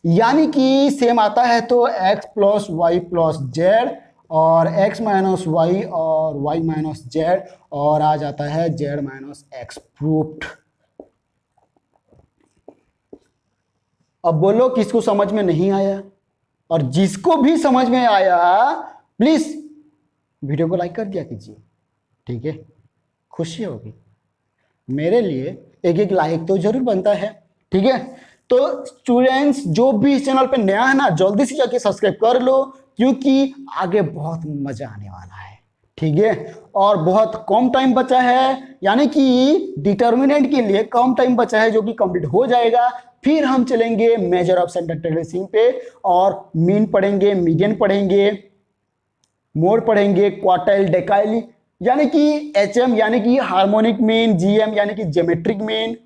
यानी कि सेम आता है तो x plus Y plus Z, और x माइनस वाई और y माइनस जेड, और आ जाता है जेड माइनस एक्स प्रूफ्ड। अब बोलो किसको समझ में नहीं आया, और जिसको भी समझ में आया प्लीज वीडियो को लाइक कर दिया कीजिए, ठीक है, खुशी होगी, मेरे लिए एक एक लाइक तो जरूर बनता है, ठीक है। तो स्टूडेंट्स जो भी इस चैनल पे नया है ना, जल्दी से जाके सब्सक्राइब कर लो, क्योंकि आगे बहुत मजा आने वाला है, ठीक है, और बहुत कम टाइम बचा है, यानी कि डिटर्मिनेंट के लिए कम टाइम बचा है जो कि कंप्लीट हो जाएगा, फिर हम चलेंगे मेजर ऑफ सेंटर ट्रेसिंग पे, और मीन पढ़ेंगे, मीडियन पढ़ेंगे, मोड पढ़ेंगे, क्वार्टाइल, डेकाइल, यानी कि एचएम यानी कि हार्मोनिक मीन, जीएम यानी कि ज्योमेट्रिक मीन,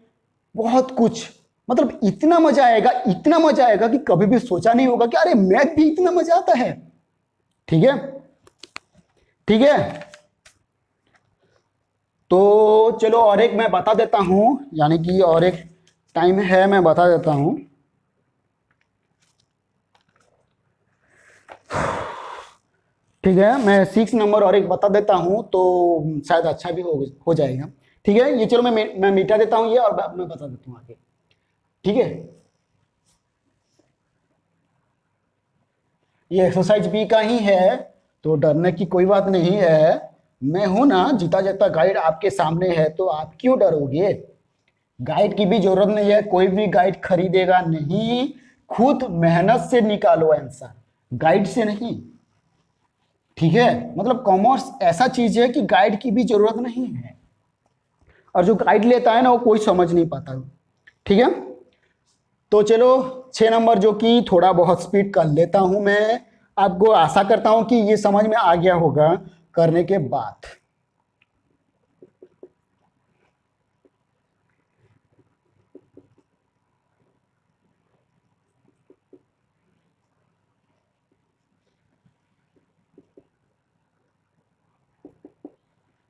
बहुत कुछ, मतलब इतना मजा आएगा, इतना मजा आएगा कि कभी भी सोचा नहीं होगा कि अरे मैथ भी इतना मजा आता है, ठीक है, ठीक है। तो चलो और एक मैं बता देता हूं, यानी कि और एक टाइम है, मैं बता देता हूं, ठीक है, मैं 6 नंबर और एक बता देता हूं तो शायद अच्छा भी हो जाएगा, ठीक है, ये चलो मैं मिटा देता हूं ये, और मैं बता देता हूं आगे, ठीक है। ये एक्सरसाइज बी का ही है, तो डरने की कोई बात नहीं है, मैं हूं ना जीता जागता गाइड आपके सामने है, तो आप क्यों डरोगे, गाइड की भी जरूरत नहीं है, कोई भी गाइड खरीदेगा नहीं, खुद मेहनत से निकालो आंसर, गाइड से नहीं, ठीक है, मतलब कॉमर्स ऐसा चीज है कि गाइड की भी जरूरत नहीं है, और जो गाइड लेता है ना वो कोई समझ नहीं पाता, ठीक है। तो चलो 6 नंबर जो कि थोड़ा बहुत स्पीड कर लेता हूं मैं, आपको आशा करता हूं कि ये समझ में आ गया होगा करने के बाद।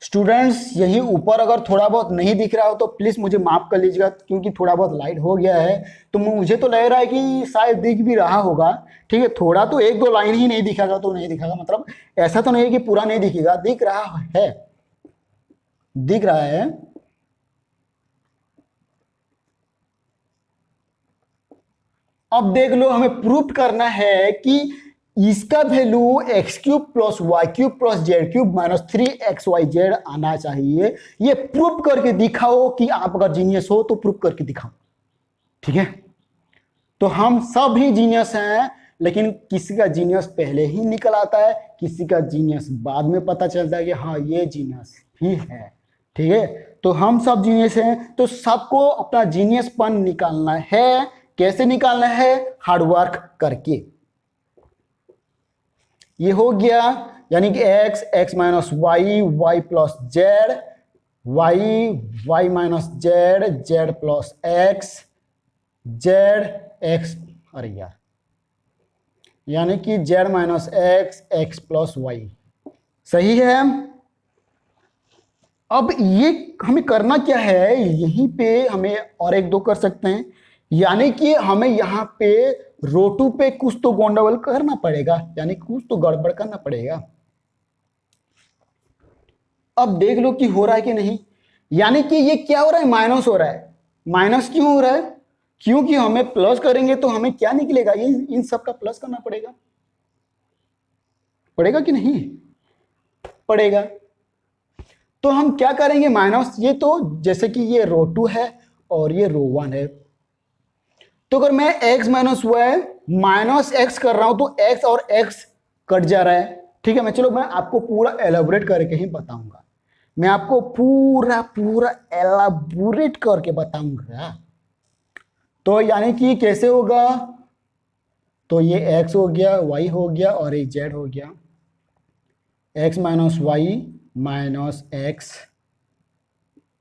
स्टूडेंट्स यही ऊपर अगर थोड़ा बहुत नहीं दिख रहा हो तो प्लीज मुझे माफ कर लीजिएगा, क्योंकि थोड़ा बहुत लाइट हो गया है, तो मुझे तो लग रहा है कि शायद दिख भी रहा होगा, ठीक है, थोड़ा तो 1-2 लाइन ही नहीं दिखेगा तो नहीं दिखेगा, मतलब ऐसा तो नहीं है कि पूरा नहीं दिखेगा, दिख रहा है, दिख रहा है, अब देख लो, हमें प्रूफ करना है कि इसका value X cube plus Y cube plus Z cube minus 3xyz आना चाहिए। ये प्रूफ करके दिखाओ कि आप अगर जीनियस हो तो प्रूफ करके दिखाओ, ठीक है। तो हम सब ही जीनियस हैं, लेकिन किसी का जीनियस पहले ही निकल आता है, किसी का जीनियस बाद में पता चलता है कि हाँ ये जीनियस ही है, ठीक है। तो हम सब जीनियस हैं, तो सबको अपना जीनियसपन निकालना है। कैसे निकालना है? हार्डवर्क करके। ये हो गया, यानी कि x x minus Y Y plus Z Y Y minus Z Z plus X Z X, अरे यार, यानी कि Z minus X X plus Y, सही है। अब ये हमें करना क्या है, यहीं पे हमें और एक दो कर सकते हैं, यानी कि हमें यहाँ पे रो टू पे कुछ तो गंडगोल करना पड़ेगा, यानी कुछ तो गड़बड़ करना पड़ेगा। अब देख लो कि हो रहा है कि नहीं, यानी कि ये क्या हो रहा है, माइनस हो रहा है। माइनस क्यों हो रहा है? क्योंकि हमें प्लस करेंगे तो हमें क्या निकलेगा, ये इन सब का प्लस करना पड़ेगा, पड़ेगा कि नहीं पड़ेगा। तो हम क्या करेंगे, माइनस, ये तो जैसे कि ये रो टू है और ये रो वन है, तो अगर मैं x minus Y minus X कर रहा हूं तो x और x कट जा रहा है, ठीक है। मैं आपको पूरा एलाबोरेट करके ही बताऊंगा, मैं आपको पूरा पूरा एलाबोरेट करके बताऊंगा। तो यानी कि कैसे होगा, तो ये x हो गया, y हो गया और ये z हो गया। x minus Y minus X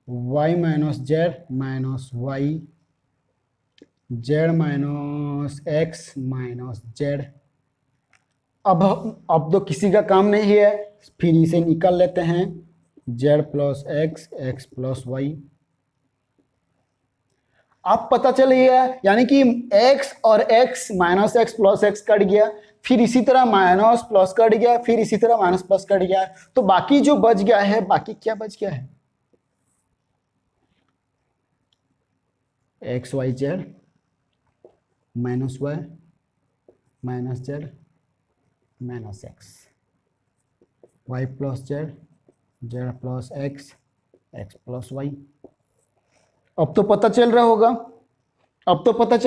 Y minus Z minus Y Z minus X minus Z. अब तो किसी का काम नहीं है, फिर इसे निकाल लेते हैं, Z plus X X plus Y. अब पता चल गया, यानी कि x और x minus X plus X cut गया, फिर इसी तरह माइनस प्लस कट गया, फिर इसी तरह माइनस प्लस कट गया, तो बाकी जो बच गया है, बाकी क्या बच गया है, X Y Z minus Y minus Z minus X Y plus Z Z plus X X plus Y. अब तो पता चल रहा होगा, अब पता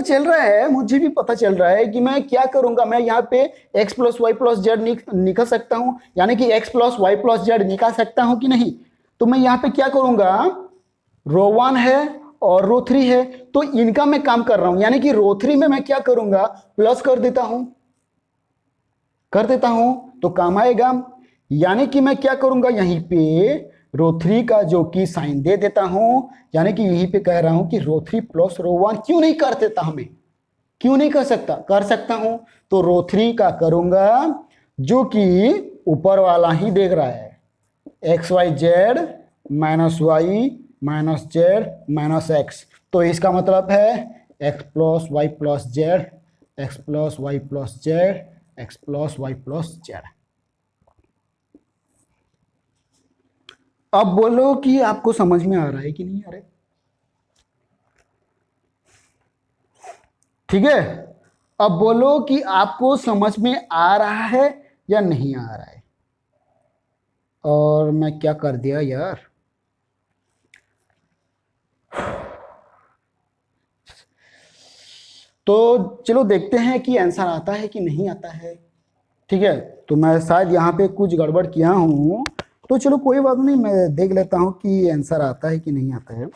चल रहा है, मुझे भी पता चल रहा है कि मैं क्या करूंगा, मैं यहाँ पे x plus Y plus Z निकाल सकता हूँ, यानी कि x plus Y plus Z निकाल सकता हूँ कि नहीं। तो मैं यहाँ पे क्या करूंगा, रो वन है और रो थ्री है, तो इनका मैं काम कर रहा हूं, यानी कि रो थ्री में मैं क्या करूंगा, प्लस कर देता हूं तो काम आएगा। यानी कि मैं क्या करूंगा, यहीं पे रो थ्री का जो कि साइन दे देता हूं, यानी कि यहीं पे कह रहा हूं कि row three plus row one क्यों नहीं कर देता, हमें क्यों नहीं कर सकता हूं। तो रो थ्री का करूंगा जो कि ऊपर वाला ही देख रहा है, X Y Z minus Y minus Z minus X, तो इसका मतलब है X plus Y plus Z X plus Y plus Z X plus Y plus Z. अब बोलो कि आपको समझ में आ रहा है कि नहीं आ रहा है, ठीक है। अब बोलो कि आपको समझ में आ रहा है या नहीं आ रहा है। और मैं क्या कर दिया यार, तो चलो देखते हैं कि आंसर आता है कि नहीं आता है, ठीक है। तो मैं शायद यहाँ पे कुछ गड़बड़ किया हूँ, तो चलो कोई बात नहीं, मैं देख लेता हूँ कि आंसर आता है कि नहीं आता है।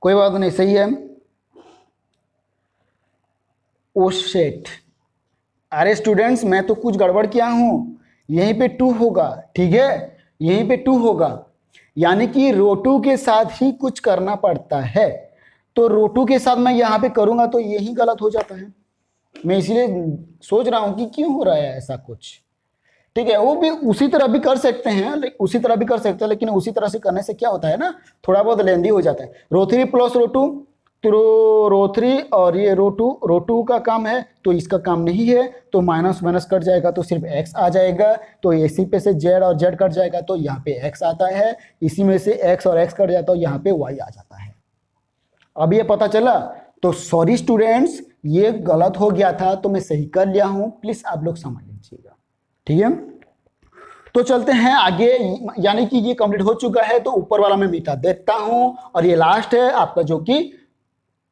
कोई बात नहीं, सही है। ओ शेट, अरे स्टूडेंट्स, मैं तो कुछ गड़बड़ किया हूँ, यहीं पे टू होगा, ठीक है, यहीं पे टू होगा, यानी कि रो टू के साथ ही कुछ करना पड़ता है। तो रो टू के साथ मैं यहाँ पे करूँगा तो यही गलत हो जाता है, मैं इसीलिए सोच रहा हूँ कि क्यों हो रहा है ऐसा कुछ, ठीक है। वो भी उसी तरह भी कर सकते हैं, उसी तरह भी कर सकते हैं, लेकिन उसी तरह से करने से क्या होता है ना, थोड़ा बहुत लेंदी हो जाता है। Row three plus row two तो रो 3 और ये रो टू का काम है, तो इसका काम नहीं है, तो माइनस माइनस कट जाएगा तो सिर्फ x आ जाएगा। तो इसी पे से z और z कट जाएगा तो यहाँ पे x आता है, इसी में से x और x कट जाता है, यहाँ पे y आ जाता है। अब ये पता चला। तो सॉरी स्टूडेंट्स, ये गलत हो गया था, तो मैं सही कर लिया हूं, प्लीज आप लोग समझ लीजिएगा। ठीक है, तो चलते हैं आगे। यानी कि ये कंप्लीट हो चुका है, तो ऊपर वाला मैं मिटा देता हूं, और ये लास्ट है आपका जो कि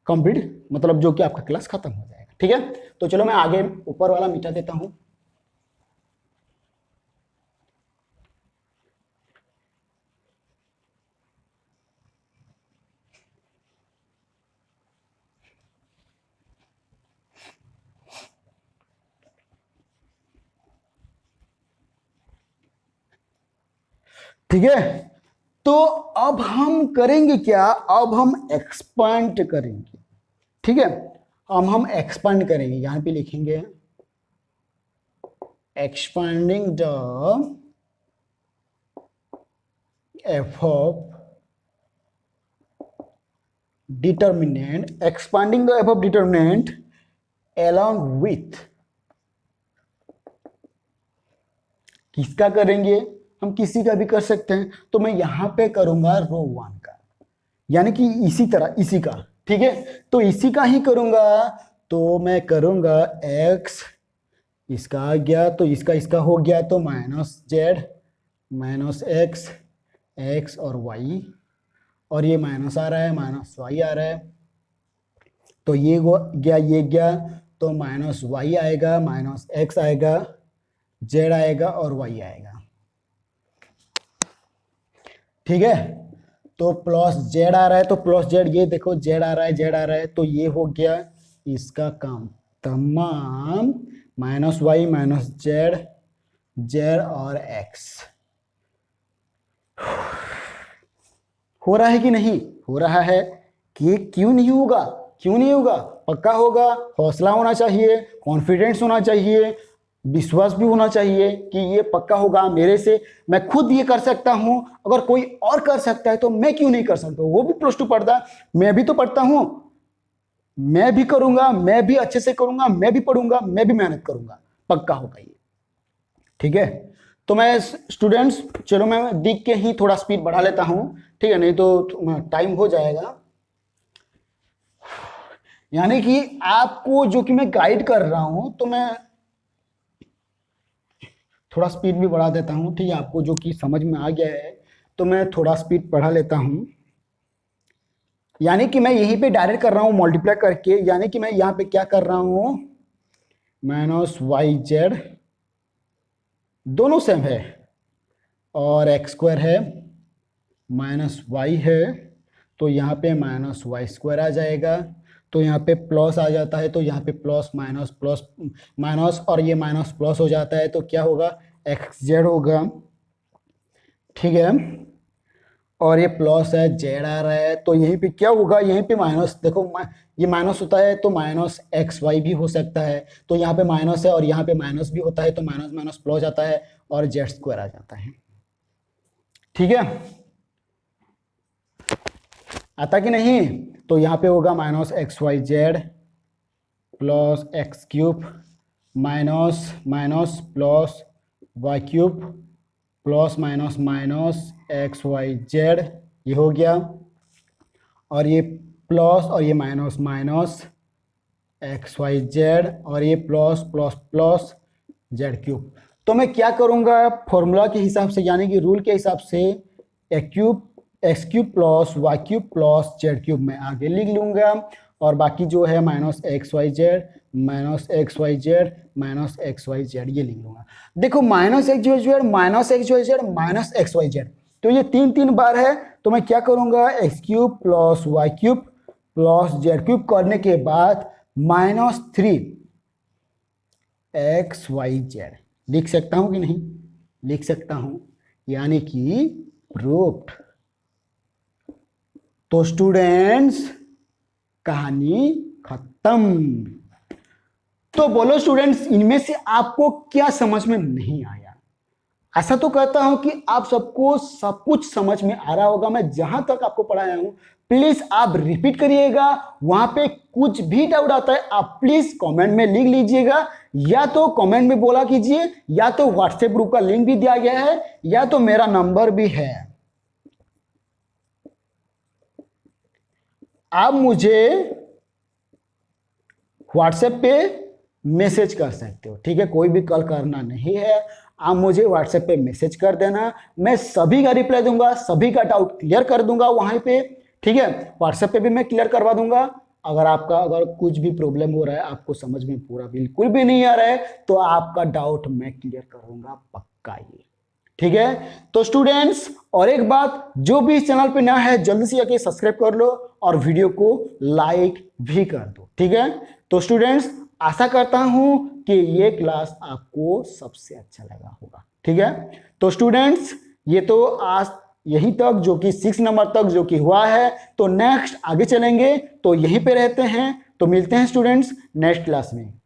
कंप्लीट, मतलब जो कि आपका क्लास खत्म हो जाएगा। ठीक है, तो चलो मैं आगे ऊपर वाला मिटा देता हूं। ठीक है, तो अब हम करेंगे क्या, अब हम एक्सपांड करेंगे। ठीक है, अब हम एक्सपांड करेंगे, यहां पे लिखेंगे expanding the F of determinant, expanding the F of determinant along with, किसका करेंगे, हम किसी का भी कर सकते हैं। तो मैं यहां पे करूंगा रो 1 का, यानी कि इसी तरह इसी का। ठीक है, तो इसी का ही करूंगा, तो मैं करूंगा x, इसका आ गया तो इसका हो गया, तो minus Z minus X, x और y, और ये माइनस आ रहा है, माइनस y आ रहा है, तो ये गया ये गया, तो माइनस y आएगा, माइनस x आएगा, z आएगा और y आएगा। ठीक है, तो प्लस z आ रहा है, तो प्लस z, ये देखो z आ रहा है, z आ रहा है, तो ये हो गया इसका काम तमाम, minus y minus z, z और x। हो रहा है कि नहीं हो रहा है, कि क्यों नहीं होगा, क्यों नहीं होगा, पक्का होगा। हौसला होना चाहिए, कॉन्फिडेंस होना चाहिए, विश्वास भी होना चाहिए कि ये पक्का होगा मेरे से, मैं खुद ये कर सकता हूं, अगर कोई और कर सकता है तो मैं क्यों नहीं कर सकता। वो भी प्लस 2 पढ़ता, मैं भी तो पढ़ता हूं, मैं भी करूंगा, मैं भी अच्छे से करूंगा, मैं भी पढ़ूंगा, मैं भी मेहनत करूंगा, पक्का होगा ये। ठीक है, तो मैं स्टूडेंट्स, चलो मैं दिख के ही थोड़ा स्पीड बढ़ा लेता हूं, ठीक है, नहीं तो टाइम हो जाएगा। यानी कि आपको जो कि मैं गाइड कर रहा हूं, तो मैं थोड़ा स्पीड भी बढ़ा देता हूं। ठीक है, आपको जो कि समझ में आ गया है, तो मैं थोड़ा स्पीड बढ़ा लेता हूं। यानी कि मैं यहीं पे डायरेक्ट कर रहा हूं मल्टीप्लाई करके, यानी कि मैं यहां पे क्या कर रहा हूं, माइनस वाई जेड दोनों सेम है, और एक्स स्क्वायर है माइनस वाई है, तो यहाँ पे माइनस वाई स्क्वायर आ जाएगा, तो यहाँ पे प्लस आ जाता है, तो यहाँ पे प्लस माइनस और ये माइनस प्लस हो जाता है, तो क्या होगा, एक्स जेड होगा। ठीक है, और ये प्लस है, जेड आ रहा है, तो यहीं पे क्या होगा, यहीं पे माइनस, देखो ये माइनस होता है तो माइनस एक्स वाई भी हो सकता है, तो यहाँ पे माइनस है और यहाँ पे माइनस भी होता है, तो माइनस माइनस प्लस आता है और जेड स्क्वायर आ जाता है। ठीक है, आता कि नहीं, तो यहाँ पे होगा minus X Y Z plus X cube minus minus plus Y cube plus minus minus X Y Z, ये हो गया, और ये प्लस और ये minus minus X Y Z, और ये plus plus plus Z cube. तो मैं क्या करूँगा, फॉर्मूला के हिसाब से, यानी कि रूल के हिसाब से, X cube plus Y cube plus Z cube मैं आगे लिख लूँगा, और बाकी जो है minus X Y Z minus X Y Z minus X Y Z, ये लिख लूँगा। देखो minus X Y Z minus X Y Z minus X Y Z, तो ये 3 बार है, तो मैं क्या करूँगा, X cube plus Y cube plus Z cube करने के बाद -3 एक्स वाई जेड लिख सकता हूँ कि नहीं, लिख सकता हूँ, यानी कि प्रूव्ड। तो स्टूडेंट्स कहानी खत्म। तो बोलो स्टूडेंट्स, इनमें से आपको क्या समझ में नहीं आया। ऐसा तो कहता हूं कि आप सबको सब कुछ समझ में आ रहा होगा, मैं जहां तक आपको पढ़ाया हूं प्लीज आप रिपीट करिएगा। वहां पे कुछ भी डाउट आता है आप प्लीज कमेंट में लिख लीजिएगा, या तो कमेंट में बोला कीजिए, या तो व्हाट्सएप ग्रुप का लिंक भी दिया गया है, या तो मेरा नंबर भी है, आप मुझे व्हाट्सएप पे मैसेज कर सकते हो। ठीक है, कोई भी कॉल करना नहीं है, आप मुझे व्हाट्सएप पे मैसेज कर देना, मैं सभी का रिप्लाई दूंगा, सभी का डाउट क्लियर कर दूंगा वहां पे। ठीक है, व्हाट्सएप पे भी मैं क्लियर करवा दूंगा। अगर कुछ भी प्रॉब्लम हो रहा है, आपको समझ में पूरा बिल्कुल भी नहीं आ रहा है, तो आपका डाउट मैं क्लियर करूंगा पक्का ये। ठीक है, तो स्टूडेंट्स और एक बात, जो भी इस चैनल पे नया है जल्दी से आके सब्सक्राइब कर लो और वीडियो को लाइक भी कर दो। ठीक है, तो स्टूडेंट्स आशा करता हूं कि ये क्लास आपको सबसे अच्छा लगा होगा। ठीक है, तो स्टूडेंट्स ये तो आज यहीं तक, जो कि 6 नंबर तक जो कि हुआ है, तो नेक्स्ट आगे चलेंगे, तो यहीं पे रहते हैं, तो मिलते हैं स्टूडेंट्स नेक्स्ट क्लास में।